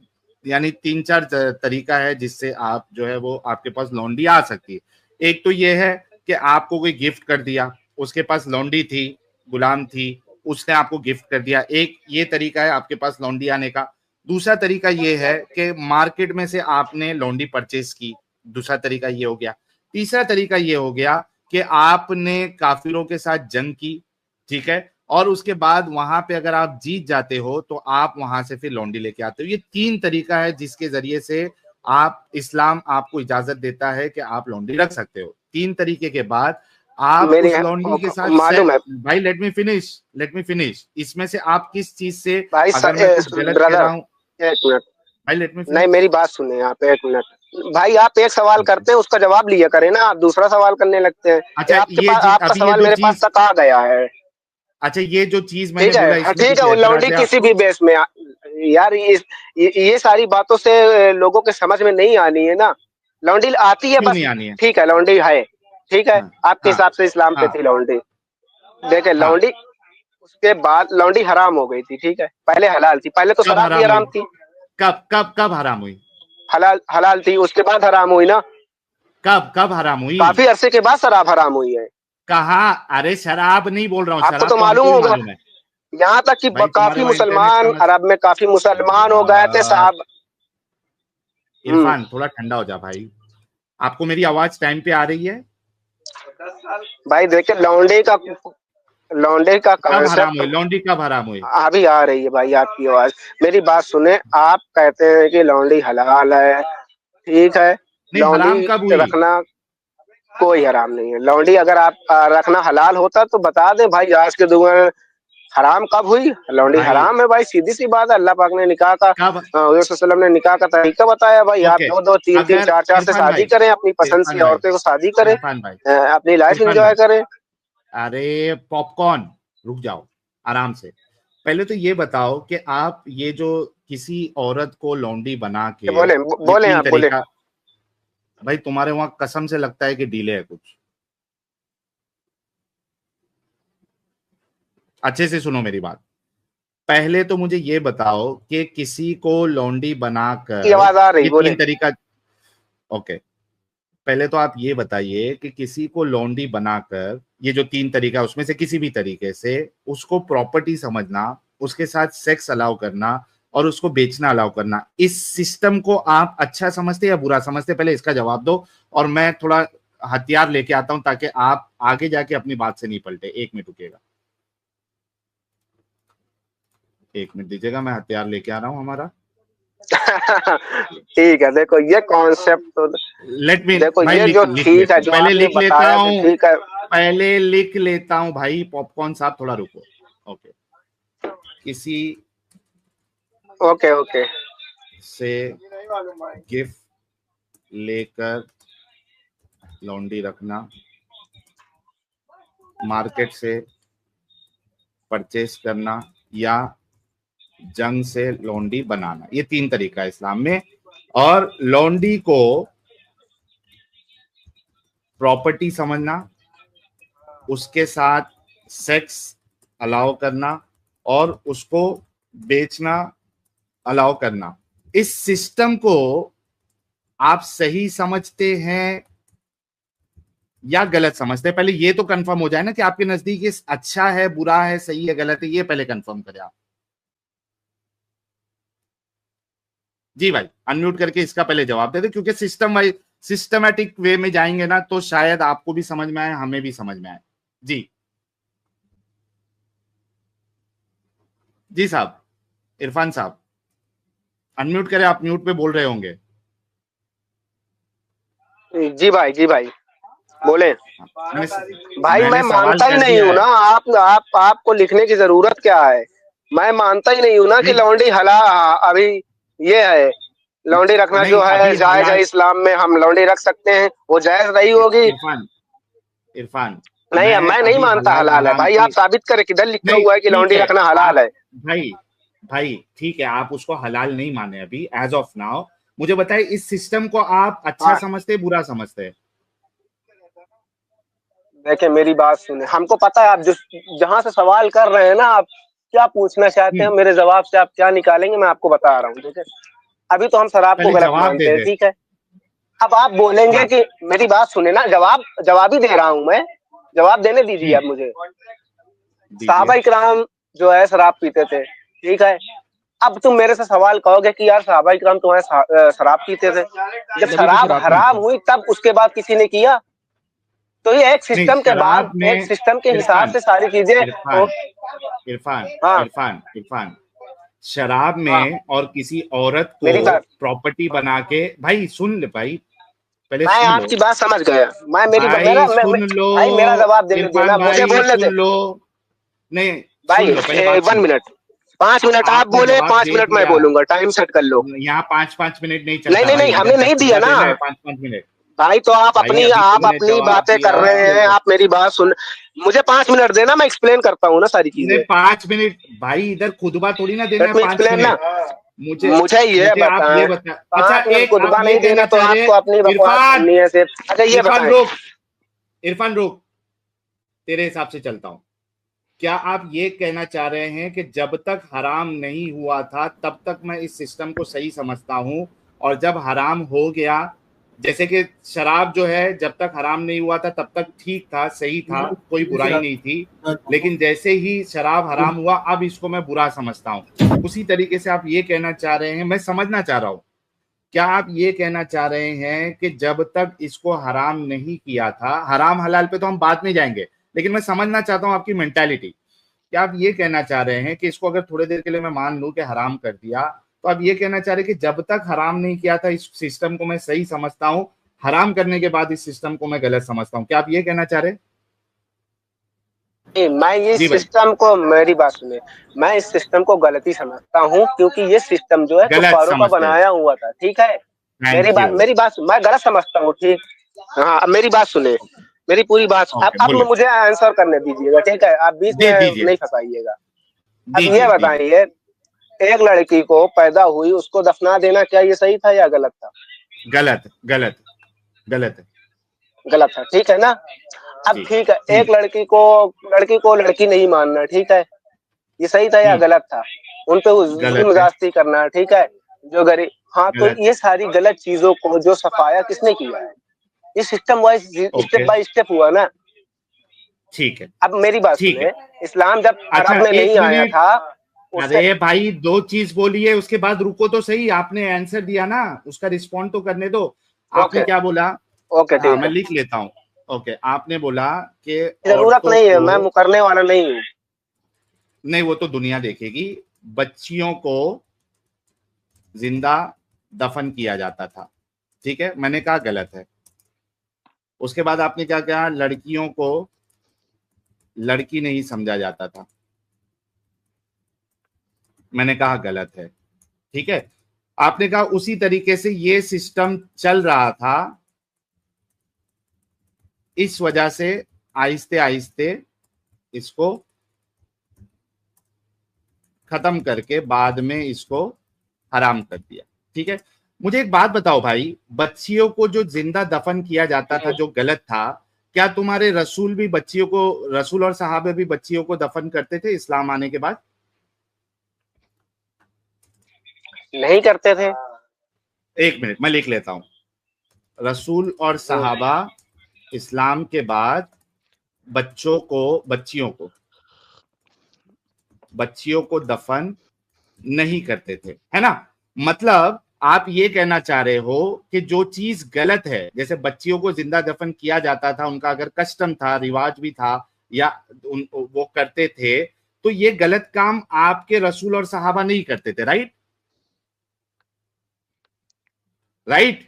यानी 3-4 तरीका है जिससे आप जो है वो आपके पास लॉन्डी आ सकती है। एक तो ये है कि आपको कोई गिफ्ट कर दिया, उसके पास लॉन्डी थी, गुलाम थी, उसने आपको गिफ्ट कर दिया, एक ये तरीका है आपके पास लॉन्डी आने का। दूसरा तरीका ये है कि मार्केट में से आपने लॉन्डी परचेस की, दूसरा तरीका ये हो गया। तीसरा तरीका ये हो गया कि आपने काफिरों के साथ जंग की, ठीक है, और उसके बाद वहां पे अगर आप जीत जाते हो तो आप वहां से फिर लॉन्डी लेके आते हो। ये 3 तरीका है जिसके जरिए से आप, इस्लाम आपको इजाजत देता है कि आप लॉन्डी रख सकते हो। 3 तरीके के बाद आप मेरी उस लॉन्डी के साथ मालूम है भाई लेट मी फिनिश, इसमें से आप किस चीज से, भाई। अगर मैं कुछ गलत कह ब्रदर, रहा हूं, एक मिनट, भाई लेट मी नहीं फिनिश। मेरी बात सुने आप, एक मिनट भाई। आप एक सवाल ओके। करते हैं, उसका जवाब लिया करें ना, आप दूसरा सवाल करने लगते हैं। ये अच्छा आपके ये पास, चीज, आपका अभी ये सवाल जो मेरे पास चीज, तक आ गया है, अच्छा ये जो चीज मैंने ठीक है। बोला हाँ, इसमें ठीक कुछ है, वो ऐतराज लौंडी है किसी आपको? भी बेस में यार ये सारी बातों से लोगों के समझ में नहीं आनी है ना। लौंडी आती है क्यों बस, नहीं आनी है? ठीक है लौंडी है, ठीक है। हाँ, आपके हाँ, हिसाब से इस्लाम पे हाँ, थी लौंडी, देखे हाँ। लौंडी। उसके बाद लौंडी हराम हो गई थी, ठीक है। पहले हलाल थी, पहले तो कब शराब भी हराम हुई? हराम थी। कब हराम हुई? हलाल हलाल थी, उसके बाद हराम हुई ना। कब कब हराम हुई? काफी अरसे के बाद शराब हराम हुई है। कहा, अरे शराब नहीं बोल रहा हूँ, आपको शराब तो तो मालूम हमको भी होगा, मालूम है। यहाँ तक कि भाई तुम्हारे काफी वहां इंटरनेट का मुसलमान, मस अरब में काफी मुसलमान हो गए थे यार, साहब। हम्म। इरफान थोड़ा ठंडा हो जा भाई। आपको मेरी आवाज टाइम पे आ रही है? भाई देखिए लौंडे का कब हराम कॉन्सेप्ट हुई लॉन्ड्री, कब हराम हुई? अभी आ रही है भाई आपकी आवाज। मेरी बात सुने, आप कहते हैं कि लौंडी हलाल है, ठीक है। नहीं, लौंडी हराम कब हुई? रखना कोई हराम नहीं है। लौंडी अगर आप रखना हलाल होता तो बता दें भाई, आज के दुआ में। हराम कब हुई? लौंडी भाई हराम है भाई, सीधी सी बात है। अल्लाह पाक ने निकाह का, कब? हज़रत सल्लल्लाहु अलैहि वसल्लम ने निकाह का तरीका बताया भाई। आप ओके, 2-2 3-3 अगर 4-4 से इरफान शादी भाई, करें, अपनी पसंद इरफान की भाई, औरतें को शादी करें, इरफान भाई, अपनी लाइफ इरफान एंजॉय भाई, करें। अरे पॉपकॉर्न, रुक जाओ, आराम से। पहले तो ये बताओ कि आप ये जो किसी औरत को लौंडी बना के, बोले ये बोले 3 आप बोले। तरीका, भाई तुम्हारे वहां कसम से लगता है कि डीले है कुछ। अच्छे से सुनो मेरी बात। पहले तो मुझे ये बताओ कि किसी को लौंडी की बनाकर, आवाज आ रही, ये बोले। 3 तरीका, ओके, पहले तो आप ये बताइए कि किसी को लौंडी बनाकर, ये जो 3 तरीका, उसमें से किसी भी तरीके से उसको प्रॉपर्टी समझना, उसके साथ सेक्स अलाउ करना और उसको बेचना अलाउ करना, इस सिस्टम को आप अच्छा समझते या बुरा समझते? पहले इसका जवाब दो, और मैं थोड़ा हथियार लेके आता हूं ताकि आप आगे जाके अपनी बात से नहीं पलटे। 1 मिनट रुकेगा, 1 मिनट दीजिएगा, मैं हथियार लेके आ रहा हूं हमारा। ठीक है, देखो ये कॉन्सेप्ट तो, लेट मी, देखो भाई ये लिख जो लिख ठीक है लेता हूँ, जो पहले आपने लिख लेता बताया कि हूँ, ठीक है। पहले लिख लेता हूं भाई। पॉपकॉर्न साहब थोड़ा रुको। ओके, किसी ओके ओके। से गिफ्ट लेकर लॉन्डी रखना, मार्केट से परचेस करना, या जंग से लॉन्डी बनाना, ये 3 तरीका है इस्लाम में। और लॉन्डी को प्रॉपर्टी समझना, उसके साथ सेक्स अलाउ करना और उसको बेचना अलाउ करना, इस सिस्टम को आप सही समझते हैं या गलत समझते हैं? पहले ये तो कंफर्म हो जाए ना कि आपके नजदीक ये अच्छा है, बुरा है, सही है, गलत है, ये पहले कंफर्म करें आप। जी भाई, अनम्यूट करके इसका पहले जवाब दे दे, क्योंकि सिस्टमैटिक वे में जाएंगे ना तो शायद आपको भी समझ में आए, हमें भी समझ में आए। जी जी साहब, इरफान साहब अनम्यूट करें, आप म्यूट पे बोल रहे होंगे। जी भाई, जी भाई, बोले। भाई मैं मानता ही नहीं हूँ ना, आप आपको लिखने की जरूरत क्या है? मैं मानता ही नहीं हूँ ना कि नहीं लौंडी अभी ये है, लौंडी रखना नहीं जो है अभी जायज है, हालात। इस्लाम में हम लौंडी रख सकते हैं, वो जायज रही होगी। इरफान, इरफान, नहीं, मैं मैं नहीं अभी मानता हलाल हलाल है हराम भाई, आप की। साबित करें किधर लिखा नहीं हुआ है कि ठीक लौंडी है, रखना हलाल आप है। भाई, भाई ठीक है, आप उसको हलाल नहीं माने अभी एज ऑफ नाउ। मुझे बताइए, इस सिस्टम को आप अच्छा हाँ, समझते हैं, बुरा समझते हैं? देखिए मेरी बात सुने, हमको पता है आप जिस जहां से सवाल कर रहे हैं ना, आप क्या पूछना चाहते हैं, हम्म, मेरे जवाब से आप क्या निकालेंगे मैं आपको बता रहा हूँ, ठीक है? अभी तो हम शराब को पहले गलत जवाब दे मानते हैं, दे। ठीक है? अब आप बोलेंगे हाँ, कि मेरी बात सुने ना, जवाब ही दे रहा हूं मैं, जवाब देने दीजिए हम्म, आप मुझे। दीजिए। साहबा इकराम जो है शराब पीते थे, ठीक है? अब तुम मेरे से सवाल कहोगे कि यार साहबा इकराम तुम्हारे शराब पीते थे, जब नबी भी शराब शराब पीते हराम थे। हुई तब उसके बाद किसी ने किया? तो ये एक नहीं, सिस्टम के बाद शराब एक में सिस्टम के हिसाब इरफान, से सारी चीजें इरफान, इरफान, हाँ, इरफान, शराब हाँ, में और किसी औरत को मेरी बात, प्रॉपर्टी बना के, भाई सुन ले भाई, पहले मैं सुन लो। आपकी बात समझ गया, भाई सुन लो, भाई मेरा जवाब देने इरफान देना, मुझे भाई बोलने दे। सुन लो। नहीं, भाई सुन लो, पहले बात वन सुनो। मिनट 5 मिनट आप आपने बोले, जवाब 5 मिनट दे मैं दिया। बोलूंगा, टाइम सेट कर लो। यहाँ 5-5 मिनट नहीं नहीं चलता नहीं नहीं, भाई, हमने इधर नहीं दिया पूरा ना देना है 5-5 मिनट। भाई, तो भाई अभी आप तुमने अपनी जवाब बातें कर दिया। रहे हैं, आप मेरी बात सुन, मुझे 5 मिनट देना, मैं एक्सप्लेन करता हूँ ना सारी नहीं, चीजें। 5 मिनट भाई, इधर खुतबा थोड़ी ना देना है लेट मी पांच एक्सप्लेन ना, मिनट मुझे मुझे ये मुझे आप ये बताएं, बता। अच्छा, 5 मिनट एक आप खुतबा ये नहीं देना कहना तो चाह रहे आपको हैं। अपनी बकवास इरफान, सुननी है सिर्फ। अच्छा ये इरफान बताएं। रुक, इरफान रुक, तेरे हिसाब से चलता हूं। क्या आप ये कहना चाह रहे हैं कि जब तक हराम नहीं हुआ था तब तक मैं इस सिस्टम को सही समझता हूं, और जब हराम हो गया, जैसे कि शराब जो है, जब तक हराम नहीं हुआ था तब तक ठीक था, सही था, कोई बुराई नहीं थी, लेकिन जैसे ही शराब हराम हुआ अब इसको मैं बुरा समझता हूं, उसी तरीके से आप ये कहना चाह रहे हैं? मैं समझना चाह रहा हूं, क्या आप ये कहना चाह रहे हैं कि जब तक इसको हराम नहीं किया था, हराम हलाल पे तो हम बाद में जाएंगे, लेकिन मैं समझना चाहता हूं आपकी मेंटालिटी। क्या आप ये कहना चाह रहे हैं कि इसको अगर थोड़ी देर के लिए मैं मान लूं कि हराम कर दिया, तो आप ये कहना चाह रहे हैं कि जब तक हराम नहीं किया था इस सिस्टम को मैं सही समझता हूं, हराम करने के बाद इस सिस्टम को मैं गलत समझता हूं? क्या आप ये कहना चाह रहे हैं? नहीं, मैं ये जी भाई। सिस्टम को, मेरी बात सुने, मैं इस सिस्टम को गलत ही समझता हूँ, क्योंकि ये सिस्टम जो है गलत कुफारों का समझते हैं। बनाया हुआ था, ठीक है? Thank you. मेरी बात मैं गलत समझता हूँ, ठीक? हाँ, अब मेरी बात सुने, मेरी पूरी बात ओके, अब बोले। मुझे आंसर करने दीजिएगा, ठीक है? आप बीच में दे दीजिए, नहीं फंसाइएगा। अब ये दीजिए, दीजिए। बताइए, एक लड़की को पैदा हुई, उसको दफना देना क्या ये सही था या गलत था? गलत, गलत, गलत। गलत था, ठीक है ना? अब जी। ठीक है, हम्म, एक लड़की को लड़की नहीं मानना, ठीक है? ये सही था या हम्म। गलत था? उन पे गलत जुल्म है, ज्यादती करना, ठीक है? जो गरीब, हाँ, तो गलत। ये सारी गलत चीजों को जो सफाया किसने किया है? ये system wise, step okay, by step हुआ ना। ठीक है, अब मेरी बात ठीक सुने, है। इस्लाम जब अच्छा, अरब में एक नहीं आया मिनट। था उससे। अरे भाई, दो चीज बोलिए उसके बाद रुको तो सही, आपने आंसर दिया ना, उसका रिस्पॉन्ड तो करने दो। आपने ओके, क्या बोला? ओके, हाँ, ठीक मैं है, लिख लेता हूँ। ओके, आपने बोला कि जरूरत औरतों नहीं है, को, मैं मुकरने वाला नहीं हूँ। नहीं वो तो दुनिया देखेगी, बच्चियों को जिंदा दफन किया जाता था, ठीक है, मैंने कहा गलत है। उसके बाद आपने क्या कहा? लड़कियों को लड़की नहीं समझा जाता था, मैंने कहा गलत है, ठीक है। आपने कहा उसी तरीके से ये सिस्टम चल रहा था, इस वजह से आहिस्ते आहिस्ते इसको खत्म करके बाद में इसको हराम कर दिया, ठीक है। मुझे एक बात बताओ भाई, बच्चियों को जो जिंदा दफन किया जाता था जो गलत था, क्या तुम्हारे रसूल भी बच्चियों को, रसूल और सहाबे भी बच्चियों को दफन करते थे इस्लाम आने के बाद? नहीं करते थे। एक मिनट, मैं लिख लेता हूं। रसूल और सहाबा इस्लाम के बाद बच्चियों को दफन नहीं करते थे, है ना? मतलब आप ये कहना चाह रहे हो कि जो चीज गलत है, जैसे बच्चियों को जिंदा दफन किया जाता था, उनका अगर कस्टम था, रिवाज भी था, या वो करते थे, तो ये गलत काम आपके रसूल और सहाबा नहीं करते थे, राइट? राइट?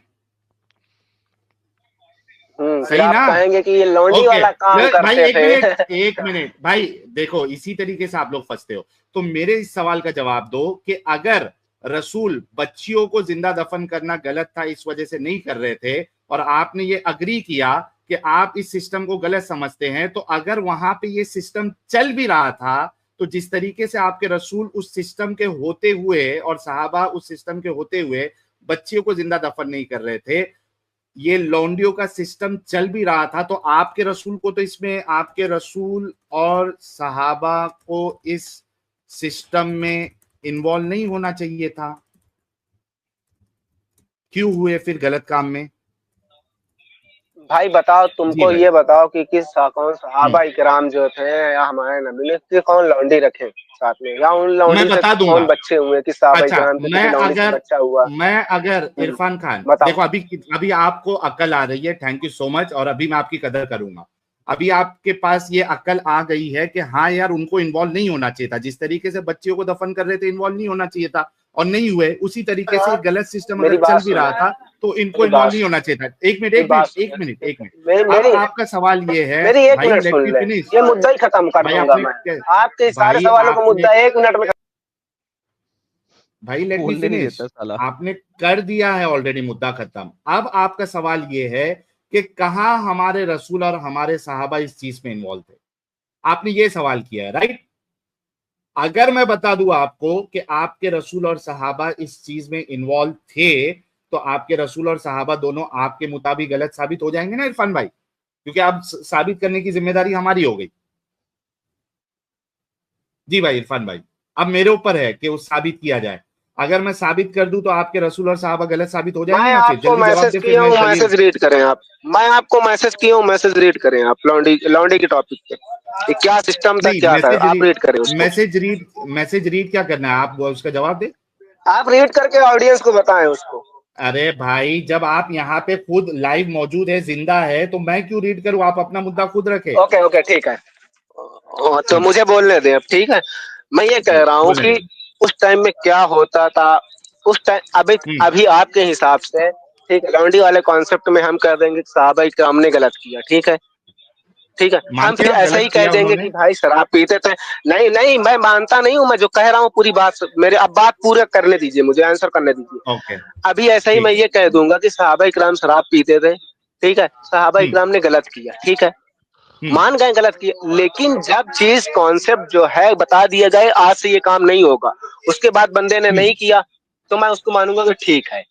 सही आप ना? कहेंगे कि ये लौंडी ओके वाला काम भाई, करते थे। एक मिनट भाई, देखो इसी तरीके से आप लोग फंसते हो। तो मेरे इस सवाल का जवाब दो कि अगर रसूल बच्चियों को जिंदा दफन करना गलत था, इस वजह से नहीं कर रहे थे, और आपने ये अग्री किया कि आप इस सिस्टम को गलत समझते हैं, तो अगर वहां पे ये सिस्टम चल भी रहा था, तो जिस तरीके से आपके रसूल उस सिस्टम के होते हुए और सहाबा उस सिस्टम के होते हुए बच्चियों को जिंदा दफन नहीं कर रहे थे, ये लौंडियों का सिस्टम चल भी रहा था, तो आपके रसूल को, तो इसमें आपके रसूल और सहाबा को इस सिस्टम में इन्वॉल्व नहीं होना चाहिए था। क्यों हुए फिर गलत काम में? भाई बताओ, जी तुमको भाई। ये बताओ कि कौन सहाबा इकराम जो थे या हमारे नबी ने कि कौन लौंडी रखे साथ में, या उन मैं लौंडी से बता दूंगा। कौन बच्चे हुए, कि सहाबा अच्छा, इकराम से किसी लौंडी से बच्चा हुआ? मैं अगर इरफान खान, बताओ। देखो अभी अभी आपको अकल आ रही है, थैंक यू सो मच, और अभी मैं आपकी कदर करूंगा। अभी आपके पास ये अकल आ गई है कि हाँ यार, उनको इन्वॉल्व नहीं होना चाहिए था, जिस तरीके से बच्चियों को दफन कर रहे थे इन्वॉल्व नहीं होना चाहिए था, और नहीं हुए। उसी तरीके से गलत सिस्टम मेरी अगर बात चल भी सुनो, रहा था तो इनको मेरी बात इन्वॉल्व नहीं होना चाहिए था। एक मिनट मेरी एक बात मिनट एक सुनो, मिनट एक मिनट मेरी अब मेरी आपका सवाल ये है, मेरी एक भाई मिनट लेट सुन मी ले, फिनिश। ये मुद्दा ही खत्म कर भाई दूंगा आपने मैं। आपके सारे भाई सवालों का आपने मुद्दा 1 मिनट में। भाई लेट मी बोलने नहीं फिनिश। देता साला। आपने कर दिया है ऑलरेडी मुद्दा खत्म। अब आपका सवाल ये है कि कहाँ हमारे रसूल और हमारे सहाबा इस चीज में इन्वॉल्व थे। आपने ये सवाल किया है, राइट? अगर मैं बता दूं आपको कि आपके रसूल और सहाबा इस चीज में इन्वॉल्व थे, तो आपके रसूल और सहाबा दोनों आपके मुताबिक गलत साबित हो जाएंगे ना इरफान भाई? क्योंकि आप साबित करने की जिम्मेदारी हमारी हो गई। जी भाई इरफान भाई, अब मेरे ऊपर है कि वो साबित किया जाए। अगर मैं साबित कर दूं तो आपके रसूल और सहाबा गलत साबित हो जाएंगे मैं ना? फिर आपको जल्दी जवाब मैसेज दे, फिर किया मैं हूँ, दलील। मैसेज रीड करें आप। मैं आपको मैसेज किया हूँ, मैसेज रीड करें आप, लौंडी लौंडी के टॉपिक पे, कि क्या सिस्टम था, नहीं, क्या था, आप रीड करें उसको। मैसेज रीड क्या करना है? आप उसका जवाब दे। आप रीड करके ऑडियंस को बताएं उसको। अरे भाई, जब आप यहाँ पे खुद लाइव मौजूद है, जिंदा है, तो मैं क्यों रीड करूं? आप अपना मुद्दा खुद रखे। ओके ओके ठीक है। तो मुझे बोलने दें अब, ठीक है। मैं ये जी कह रहा हूँ बोलने कि दीजिए। उस टाइम में क्या होता था। उस टाइम अभी हम्म। अभी आपके हिसाब से, ठीक है, लौंडी वाले कॉन्सेप्ट में हम कह देंगे कि साहबा इकराम ने गलत किया, ठीक है, ठीक है। हम मानते फिर हैं आप ऐसा ही गलत कह किया देंगे कि उन्होंने? भाई शराब पीते थे। नहीं नहीं, मैं मानता नहीं हूँ, मैं जो कह रहा हूँ पूरी बात मेरे, अब बात पूरा करने दीजिए, मुझे आंसर करने दीजिए। ओके अभी ऐसा ही मैं ठीक। ये कह दूंगा कि साहबा इकराम शराब पीते थे, ठीक है, साहबा हम्म। इकराम ने गलत किया, ठीक है, हम्म। मान गए गलत किया। लेकिन जब चीज कॉन्सेप्ट जो है बता दिया जाए, आज से ये काम नहीं होगा, उसके बाद बंदे ने हम्म। नहीं किया, तो मैं उसको मानूंगा कि ठीक है।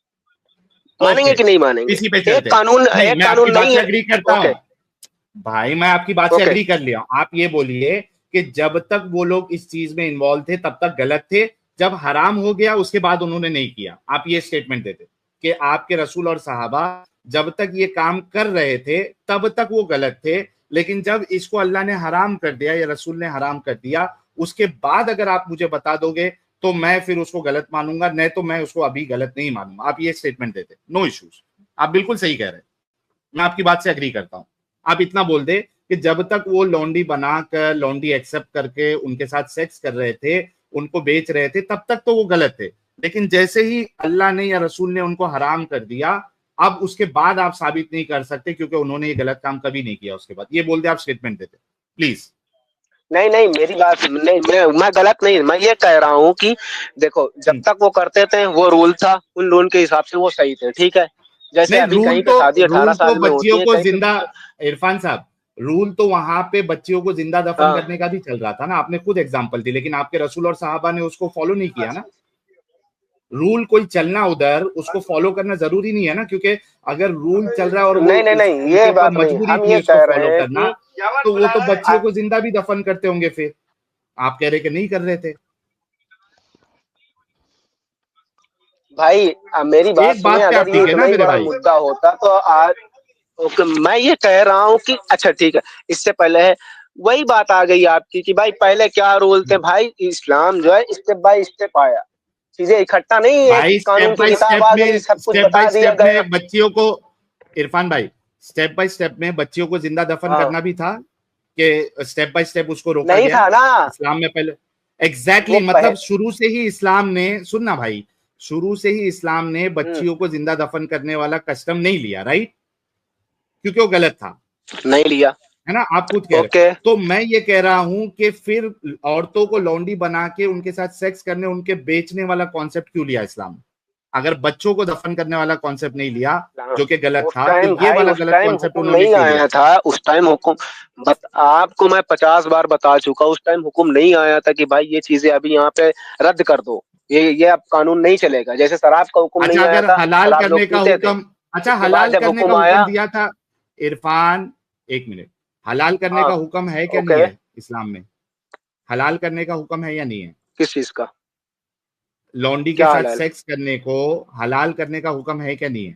मानेंगे ओके, कि नहीं मानेंगे? इसी पे एक चलते हैं। कानून, नहीं, एक मैं आपकी कानून बात नहीं से है। अग्री करता ओके हूँ भाई, मैं आपकी बात से ओके। अग्री कर लिया। आप ये बोलिए कि जब तक वो लोग इस चीज में इन्वॉल्व थे तब तक गलत थे, जब हराम हो गया उसके बाद उन्होंने नहीं किया। आप ये स्टेटमेंट देते कि आपके रसूल और सहाबा जब तक ये काम कर रहे थे तब तक वो गलत थे, लेकिन जब इसको अल्लाह ने हराम कर दिया या रसूल ने हराम कर दिया, उसके बाद अगर आप मुझे बता दोगे तो मैं फिर उसको गलत मानूंगा, नहीं तो मैं उसको अभी गलत नहीं मानूंगा। आप ये स्टेटमेंट देते, नो इश्यूज, आप बिल्कुल सही कह रहे हैं, मैं आपकी बात से अग्री करता हूं। आप इतना बोल दे कि जब तक वो लॉन्डी बनाकर, लॉन्डी एक्सेप्ट करके उनके साथ सेक्स कर रहे थे, उनको बेच रहे थे, तब तक तो वो गलत थे। लेकिन जैसे ही अल्लाह ने या रसूल ने उनको हराम कर दिया, अब उसके बाद आप साबित नहीं कर सकते क्योंकि उन्होंने ये गलत काम कभी नहीं किया उसके बाद। ये बोल दे, आप स्टेटमेंट देते प्लीज। नहीं नहीं, मेरी बात नहीं, मैं गलत नहीं, मैं ये कह रहा हूँ कि देखो, जब तक वो करते थे वो रूल था, उन रूल के हिसाब से वो सही थे, ठीक है। जैसे नहीं, अभी कहीं पे शादी 18 रूल तो साल में होती बच्चियों है, को कहीं पे जिंदा, इरफान साहब, रूल तो वहां पे बच्चियों को जिंदा दफन हाँ। करने का भी चल रहा था ना, आपने खुद एग्जांपल दी, लेकिन आपके रसूल और साहबा ने उसको फॉलो नहीं किया ना। रूल कोई चलना उधर, उसको फॉलो करना जरूरी नहीं है ना, क्योंकि अगर रूल चल रहा है और वो नहीं नहीं नहीं, उनके ये ऊपर बात नहीं, मजबूरी हम थी ये उसको कह फॉलो रहे हैं करना, कि तो वो तो बच्चियों को जिंदा भी दफन करते होंगे। फिर आप कह रहे कि नहीं कर रहे थे। भाई मेरी बात एक सुने, बात पे अगर आप ये टिके इतना ना ही मेरे बड़ा भाई। मुद्दा होता तो आज। ओके, मैं ये कह रहा हूँ कि अच्छा ठीक है, इससे पहले है वही बात आ गई आपकी कि भाई पहले क्या रूल थे। भाई इस्लाम जो है स्टेप बाय स्टेप आया, चीजें इकट्ठा नहीं, एक भाई कानून की किताब आ गई, सब कुछ बता दिया स्टेप गया। में बच्चियों को, इरफान भाई, स्टेप बाय स्टेप में बच्चियों को जिंदा दफन हाँ, करना भी था कि स्टेप बाय स्टेप उसको रोका नहीं गया था ना इस्लाम में पहले? वो मतलब शुरू से ही इस्लाम ने, सुनना भाई, शुरू से ही इस्लाम ने हम्म, बच्चियों को जिंदा दफन करने वाला कस्टम नहीं लिया, राइट? क्योंकि वो गलत था, नहीं लिया, है ना, आप खुद कह रहे ओके। तो मैं ये कह रहा हूं कि फिर औरतों को लौंडी बना के उनके साथ सेक्स करने, उनके बेचने वाला कॉन्सेप्ट क्यों लिया इस्लाम? अगर बच्चों को दफन करने वाला कॉन्सेप्ट नहीं लिया जो कि गलत उस था, तो टाइम ये भाई, वाला उस गलत टाइम कॉन्सेप्ट हुक्म उन्होंने नहीं क्यों लिया? आया था, उस टाइम हुक्म, आपको मैं 50 बार बता चुका, उस टाइम हुक्म नहीं आया था कि भाई ये चीजें अभी यहाँ पे रद्द कर दो, ये अब कानून नहीं चलेगा। जैसे शराब का हुक्म अच्छा, नहीं आया अगर था, हलाल शराब करने लोग का पीते थे, हुक्म, अच्छा उसके बाद हलाल जब करने का हुक्म हुक्म आया, दिया था इरफान, एक मिनट, हलाल करने हाँ का हुक्म है क्या नहीं ओके, है इस्लाम में? हलाल करने का हुक्म है या नहीं है? किस चीज का, लौंडी के क्या साथ हलाल? सेक्स करने को हलाल करने का हुक्म है क्या नहीं है?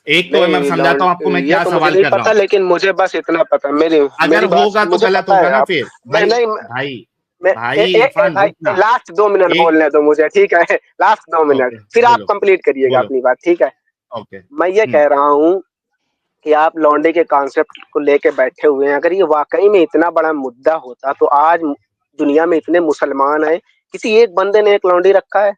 एक तो मैं नहीं समझाता हूं आपको मैं ये क्या तो मुझे सवाल नहीं कर रहा पता, हूं। लेकिन मुझे बस इतना पता, मेरी अगर मेरी बात होगा तो मुझे गलत पता होगा है। ना आप, फिर मैं भाई। नहीं, भाई मैं भाई इरफान भाई रुकना। लास्ट 2 मिनट एक, बोलने दो मुझे, ठीक है? लास्ट 2 मिनट, ओके, फिर आप बोलो कंप्लीट करिएगा बोलो, अपनी बात, ठीक है? ओके। मैं ये कह रहा हूँ कि आप लौंडे के कॉन्सेप्ट को लेके बैठे हुए हैं। अगर ये वाकई में इतना बड़ा मुद्दा होता तो आज दुनिया में इतने मुसलमान हैं, किसी एक बंदे ने एक लौंडी रखा है?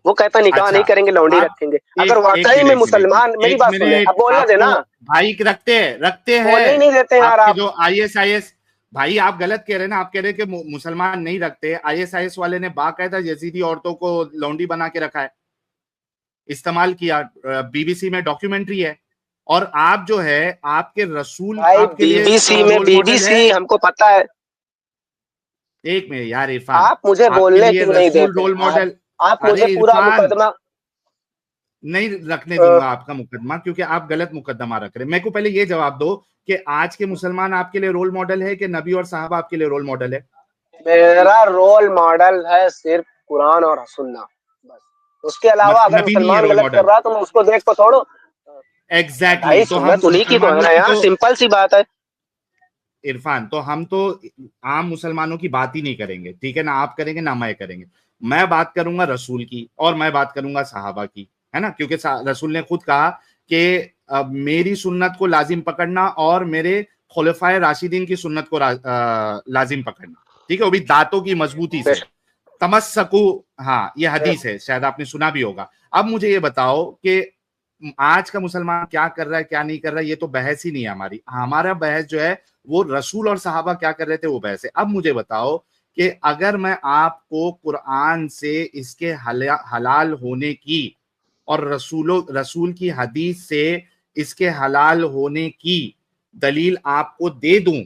वो कहता निकाह अच्छा, नहीं करेंगे, लौंडी आप रखेंगे। अगर एक एक वाकई मिनट में एक मिनट मुसलमान, मेरी एक बात सुने, मिनट अब बोलने देना, आपको भाई रखते बोलने ही हैं। नहीं देते यार आपके आप। जो ISIS, भाई आप गलत कह रहे हैं ना, आप कह रहे हैं कि मुसलमान नहीं रखते। ISIS वाले ने बाकायदा यजीदी औरतों को लौंडी बना के रखा है, इस्तेमाल किया, BBC में डॉक्यूमेंट्री है। और आप जो है, आपके रसूल भाई आपके लिए बीबीसी में, रोल मॉडल है। बीबीसी हमको पता है। एक मिनट यार इरफान, आप मुझे आपके बोलने लिए क्यों नहीं रसूल देते रोल यार? मॉडल। आप अरे मुझे पूरा इरफान, मुकदमा, नहीं रखने अ, दूंगा आपका मुकदमा, क्योंकि आप गलत मुकदमा रख रहे हैं। मेरे को पहले ये जवाब दो कि आज के मुसलमान आपके लिए रोल मॉडल है कि नबी और साहबा आपके लिए रोल मॉडल है? मेरा रोल मॉडल है सिर्फ कुरान और सुन्ना, बस। उसके अलावा अगर नबी नहीं है मुसलमान रोल गलत कर मॉडल। रहा है तो मैं उसको देख को छोड़ो। भाई एग्जैक्टली तो हम सुन्नत उन्हीं की तो है मुसलमानों ना की यार, तो, सिंपल सी बात है। इरफान तो हम तो आम मुसलमानों की बात ही नहीं करेंगे, ठीक है ना? आप करेंगे ना मैं करेंगे। मैं बात करूंगा रसूल की और मैं बात करूंगा साहबा की, है ना? क्योंकि रसूल ने खुद कहा कि मेरी सुन्नत को लाजिम पकड़ना और मेरे खुलफाए राशिदीन की सुन्नत को लाजिम पकड़ना, ठीक है, वो भी दांतों की मजबूती से। तमस्सकू, हाँ ये हदीस है, शायद आपने सुना भी होगा। अब मुझे ये बताओ कि आज का मुसलमान क्या कर रहा है क्या नहीं कर रहा है, ये तो बहस ही नहीं है हमारी। हमारा बहस जो है वो रसूल और सहाबा क्या कर रहे थे वो बहस है। अब मुझे बताओ कि अगर मैं आपको कुरान से इसके हलाल होने की और रसूल की हदीस से इसके हलाल होने की दलील आपको दे दूं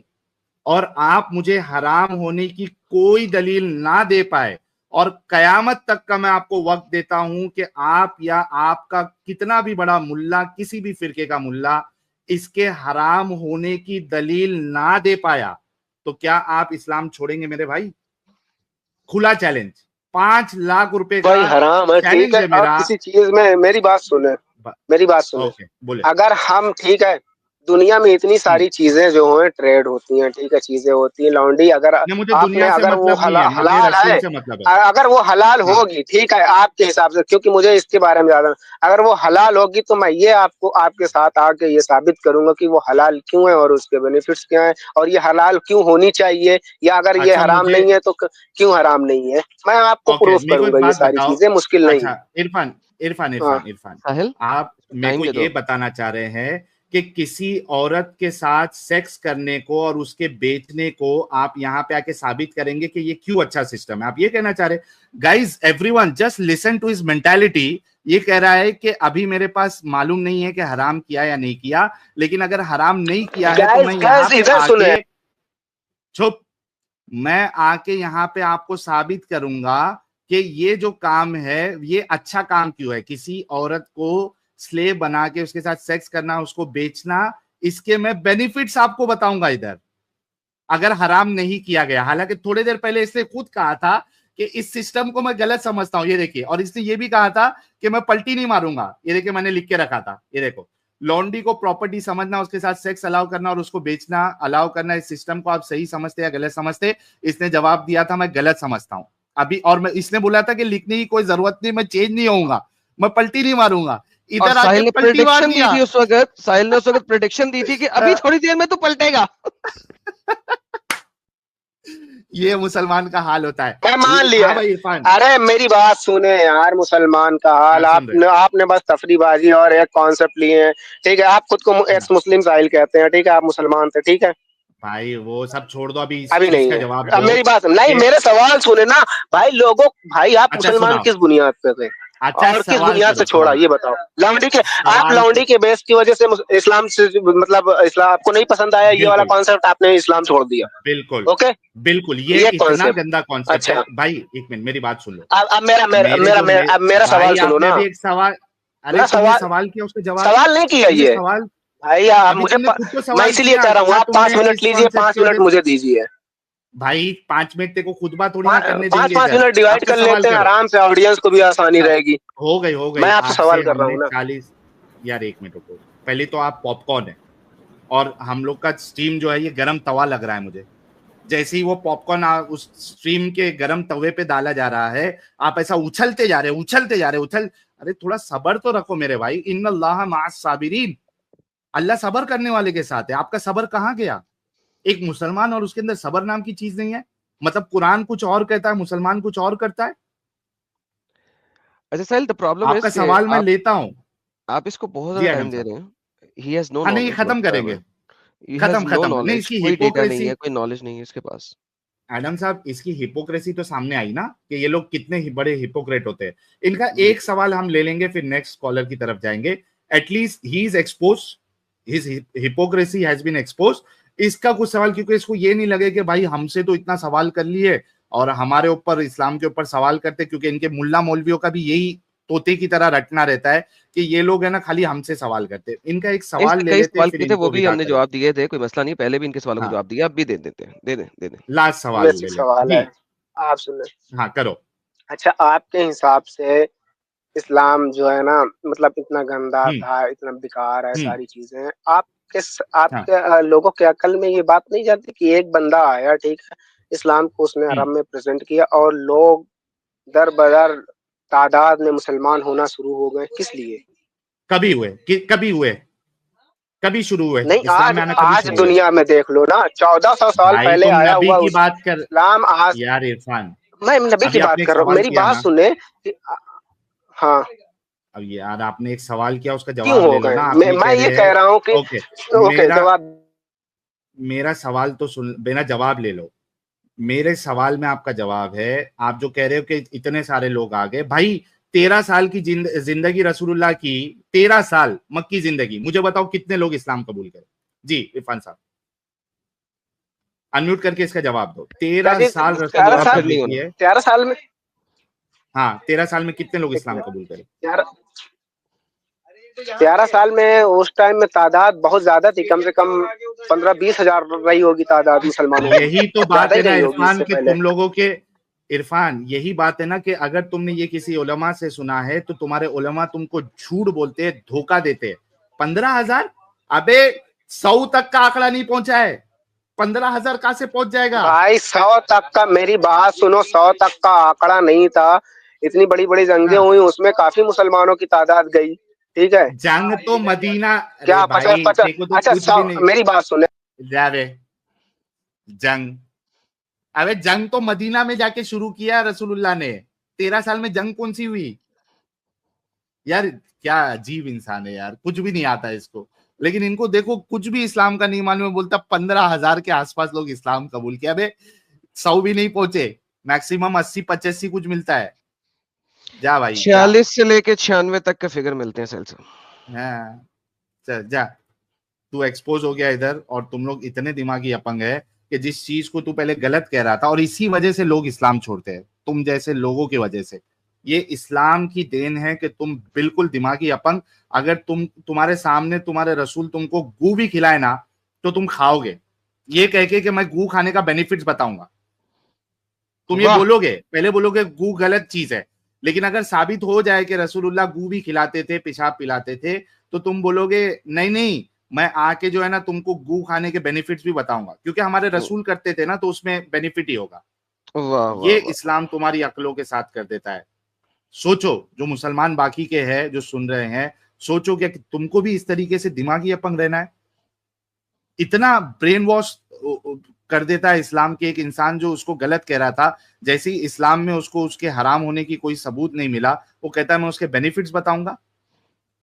और आप मुझे हराम होने की कोई दलील ना दे पाए, और कयामत तक का मैं आपको वक्त देता हूं कि आप या आपका कितना भी बड़ा मुल्ला, किसी भी फिरके का मुल्ला, इसके हराम होने की दलील ना दे पाया, तो क्या आप इस्लाम छोड़ेंगे मेरे भाई? खुला चैलेंज, 5 लाख रुपए का भाई हराम है, ठीक चैलेंज है। है आप मेरा। किसी चीज में, मेरी बात सुने, मेरी बात सुने। ओके बोले। अगर हम, ठीक है, दुनिया में इतनी सारी चीजें जो हैं ट्रेड होती हैं, ठीक है, चीजें होती हैं, लॉन्ड्री, अगर नहीं, मुझे आपने, दुनिया से अगर वो मतलब नहीं है, मुझे हलाल रसूल है, से मतलब है। अगर वो हलाल हाँ, होगी, ठीक है, आपके हिसाब से, क्योंकि मुझे इसके बारे में ज्यादा, अगर वो हलाल होगी तो मैं ये आपको, आपके साथ आके ये साबित करूंगा कि वो हलाल क्यों है और उसके बेनिफिट्स क्या है, और ये हलाल क्यों होनी चाहिए, या अगर ये अच्छा हराम मुझे, नहीं है तो क्यों हराम नहीं है। मैं आपको ओके प्रूफ मेरे को एक करूंगा, ये बात सारी बताओ। चीजें मुश्किल नहीं है। अच्छा इरफान, इरफान हाँ, इरफान इरफान साहिल, आप मेरे टाइम को दे ये दो। बताना चाह रहे हैं कि किसी औरत के साथ सेक्स करने को और उसके बेचने को आप यहाँ पे आके साबित करेंगे कि ये क्यों अच्छा सिस्टम है? आप ये कहना चाह रहे? Guys everyone just listen to his mentality. ये कह रहा है कि अभी मेरे पास मालूम नहीं है कि हराम किया या नहीं किया, लेकिन अगर हराम नहीं किया है तो मैं गैस यहाँ गैस पे इधर सुने। आके, चुप, मैं आके यहाँ पे आपको साबित करूंगा कि ये जो काम है ये अच्छा काम क्यों है। किसी औरत को स्लेव बना के उसके साथ सेक्स करना, उसको बेचना, इसके मैं बेनिफिट्स आपको बताऊंगा इधर, अगर हराम नहीं किया गया। हालांकि थोड़ी देर पहले इसने खुद कहा था कि इस सिस्टम को मैं गलत समझता हूं, ये देखिए, और इसने ये भी कहा था कि मैं पलटी नहीं मारूंगा। ये देखिए मैंने लिख के रखा था, ये देखो, लॉन्डी को प्रॉपर्टी समझना, उसके साथ सेक्स अलाउ करना और उसको बेचना अलाउ करना, इस सिस्टम को आप सही समझते या गलत समझते? इसने जवाब दिया था मैं गलत समझता हूं अभी, और मैं, इसने बोला था कि लिखने की कोई जरूरत नहीं, मैं चेंज नहीं होऊंगा, मैं पलटी नहीं मारूंगा। और इधर आके साहिल ने पलटी मार प्रेडिक्शन दी दिया। थी उस वक्त, साहिल ने उस वक्त प्रेडिक्शन दी थी कि अभी थोड़ी देर में तो पलटेगा। ये मुसलमान का हाल होता है। मैं मान लिया। हाँ भाई इरफान, अरे मेरी बात सुने यार, मुसलमान का हाल हाँ सुन रहे। आपने बस तफरीबाजी और एक कॉन्सेप्ट लिए हैं, ठीक है। आप खुद को एक्स मुस्लिम साहिल कहते हैं, ठीक है, आप मुसलमान थे, ठीक है। भाई वो सब छोड़ दो, अभी इस अभी चीज नहीं का है। जवाब अब दो मेरी बात नहीं, कि मेरे सवाल सुने ना भाई लोगों। भाई आप अच्छा मुसलमान सुनाओ, किस बुनियाद पे थे अच्छा और किस सवाल बुनियाद से करो, छोड़ा, सवाल ये बताओ। लौंडी के, आप सवाल लौंडी के बेस की वजह से इस्लाम से, मतलब इस्लाम आपको नहीं पसंद आया, ये वाला बिल्कुल कॉन्सेप्ट, आपने इस्लाम छोड़ दिया। बिल्कुल ओके, बिल्कुल, ये ये इतना कॉन्सेप्ट। गंदा कॉन्सेप्ट है अच्छा, भाई। एक मिनट मेरी बात सुन लो। अब मेरा मेरा मेरे मेरा, जो मेरा अब मेरा सवाल भाई सुनो आपने ना। अभी एक सवाल, अरे मेरा तुमने सवाल, सवाल किया उसका जवाब, सवाल नहीं किया तुमने ये सवाल, भाई। आप अभी मुझे तुमने खुद तो मैं सवाल इसीलिए किया, कह रहा हूँ, क्या आप तुमने 5 मिनट इस लीजिए, कॉन्सेप्ट 5 की मिनट वजह, मुझे दीजिए। भाई 5 मिनट तेरे को खुतबा थोड़ी ना करने पाँच देंगे पाँच इधर। मिनट डिवाइड अब तो कर सवाल लेते हैं करो। आराम से, ऑडियंस को भी आसानी हाँ, रहेगी। हो गई मैं आपसे आपसे सवाल कर रहा हमने हूँ ना। 40, यार एक मिनट रुको। पहले तो आप पॉपकॉर्न है, और हम लोग का स्टीम जो है ये गरम तवा लग रहा है मुझे। जैसे ही वो पॉपकॉर्न उस स्ट्रीम के गरम तवे पे डाला जा रहा है, आप ऐसा उछलते जा रहे हैं, उछलते जा रहे हैं, अरे थोड़ा सब्र तो रखो मेरे भाई। इन्नल्लाह माअस साबिरीन, अल्लाह सब्र करने वाले के साथ है। आपका सब्र कहाँ गया? एक मुसलमान और उसके अंदर सब्र नाम की चीज नहीं है? मतलब कुरान कुछ और कहता है, मुसलमान कुछ और करता है। अच्छा साहिल, द प्रॉब्लम इज आपका कि सवाल मैं लेता हूँ। आप इसको बहुत जी ज़्यादा आलम टाइम दे साहब, रहे हैं। ही हैज़ नो हाँ नहीं ये नॉलेज खत्म करेंगे, व्हाटसोएवर। ही हैज़ नो खत्म नहीं, नॉलेज, इसकी कोई डेटा नहीं हिपोक्रेसी, है, कोई नॉलेज नहीं है इसके पास। एडम साहब इसकी हिपोक्रेसी तो सामने आई ना, कि ये लोग कितने ही बड़े हिपोक्रेट होते हैं। इनका एक बिल्कुल। सवाल हम ले लेंगे, फिर नेक्स्ट कॉलर की तरफ जाएंगे। At least he is expose, his hypocrisy has been expose. इसका कुछ सवाल, क्योंकि इसको ये नहीं लगे कि भाई हमसे तो इतना सवाल कर लिए और हमारे ऊपर इस्लाम के ऊपर सवाल करते, क्योंकि इनके मुल्ला मौलवियों का भी यही तोते की तरह रटना रहता है कि ये लोग है ना खाली हमसे सवाल करते। इनका एक इसने सवाल ले कई लेते, सवाल फिर किए थे, वो इनको भी विदा हमने करें। जवाब दिए थे, कोई मसला नहीं, पहले भी इनके सवालों को हाँ, जवाब दिया, अब भी दे देते हैं, दे दें, दे दें। लास्ट सवाल ले बेसिक लेते सवाल जी। है, आप सुने। हाँ करो। अच्छा, आपके हिसाब से इस्लाम जो है ना, मतलब इतना गंदा हम्म था, इतना बेकार है, हम्म सारी चीजें। आपके हाँ आपके लोगों के अकल में ये बात नहीं जाती कि एक बंदा आया, ठीक है, इस्लाम को उसने हम्म अरब में प्रेजेंट किया और लोग दर बदर तादाद में मुसलमान होना शुरू हो गए, किस लिए? कभी हुए कि कभी हुए, कभी शुरू हुए, नहीं, इस्लाम आज में आना कभी आज शुरू हुए? दुनिया में देख लो ना, 1400 साल भाई पहले तुम आया नबी हुआ की उस बात कर, इस्लाम आज। यार इरफान, मैं नबी की अभी बात आपने एक कर रहा हूँ, सवाल मेरी किया बात ना। सुने हाँ। अब यार आपने एक सवाल किया, उसका क्यों जवाब हो ले लो गए? ना। आप ये मैं कह ये रहे कह हैं, रहा हूँ कि ओके, ओके, मेरा जवाब। मेरा सवाल तो सुन, मेरा जवाब ले लो। मेरे सवाल में आपका जवाब है, आप जो कह रहे हो कि इतने सारे लोग आ गए, भाई 13 साल की जिंदगी रसूलुल्लाह की, 13 साल मक्की जिंदगी, मुझे बताओ कितने लोग इस्लाम कबूल करें? जी इरफान साहब अनम्यूट करके इसका जवाब दो। क्या 13 चीज? साल 11 रसूलुल्लाह अब साल, फिर नहीं तबलीग होना। किए। 11 साल में? हाँ 13 साल में कितने लोग एक इस्लाम मिनट, कबूल करें? 11 साल में उस टाइम में तादाद बहुत ज्यादा थी, कम से कम 15-20 हजार रही होगी तादाद मुसलमानों की, यही तो बात ज्यादा ही है ना रही होगी इरफान, इससे कि पहले। तुम लोगों के, इरफान यही बात है ना कि अगर तुमने ये किसी उलमा से सुना है तो तुम्हारे उलमा तुमको झूठ बोलते हैं, धोखा देते हैं। 15,000, अबे 100 तक का आंकड़ा नहीं पहुंचा है, 15,000 कहां से पहुंच जाएगा? भाई 100 तक का, मेरी बात सुनो, 100 तक का आंकड़ा नहीं था। इतनी बड़ी बड़ी जंगें हाँ, हुई, उसमें काफी मुसलमानों की तादाद गई, ठीक है। जंग तो मदीना, अरे क्या 50 भाई 50? देखो तो अच्छा, कुछ भी नहीं। मेरी बात सुने। जावे जंग, अबे जंग तो मदीना में जाके शुरू किया रसूलुल्लाह ने। 13 साल में जंग कौन सी हुई? यार क्या अजीब इंसान है यार, कुछ भी नहीं आता है इसको। लेकिन इनको देखो, कुछ भी इस्लाम का नहीं मालूम है, बोलता 15,000 के आसपास लोग इस्लाम कबूल किया। अबे 100 भी नहीं पहुंचे, मैक्सिमम 80-85 कुछ मिलता है। जा भाई जा। 46 से लेके 96 तक के फिगर मिलते हैं सेल्स। हाँ चल जा, तू एक्सपोज हो गया इधर, और तुम लोग इतने दिमागी अपंग है कि जिस चीज को तू पहले गलत कह रहा था, और इसी वजह से लोग इस्लाम छोड़ते हैं, तुम जैसे लोगों की वजह से। ये इस्लाम की देन है कि तुम बिल्कुल दिमागी अपंग। अगर तुम्हारे सामने तुम्हारे रसूल तुमको गू भी खिलाए ना, तो तुम खाओगे, ये कह के कि मैं गू खाने का बेनिफिट्स बताऊंगा। तुम ये वाह। बोलोगे, पहले बोलोगे गू गलत चीज है, लेकिन अगर साबित हो जाए कि रसूलुल्लाह गू भी खिलाते थे, पेशाब पिलाते थे, तो तुम बोलोगे नहीं नहीं, मैं आके जो है ना तुमको गू खाने के बेनिफिट्स भी बताऊंगा, क्योंकि हमारे रसूल करते थे ना, तो उसमें बेनिफिट ही होगा। वाह वाह ये वाह। इस्लाम तुम्हारी अक्लों के साथ कर देता है। सोचो, जो मुसलमान बाकी के हैं जो सुन रहे हैं, सोचो कि तुमको भी इस तरीके से दिमागी अपंग रहना है? इतना ब्रेन वॉश कर देता है इस्लाम के एक इंसान जो उसको गलत कह रहा था, जैसे ही इस्लाम में उसको उसके हराम होने की कोई सबूत नहीं मिला, वो कहता है मैं उसके बेनिफिट्स बताऊंगा।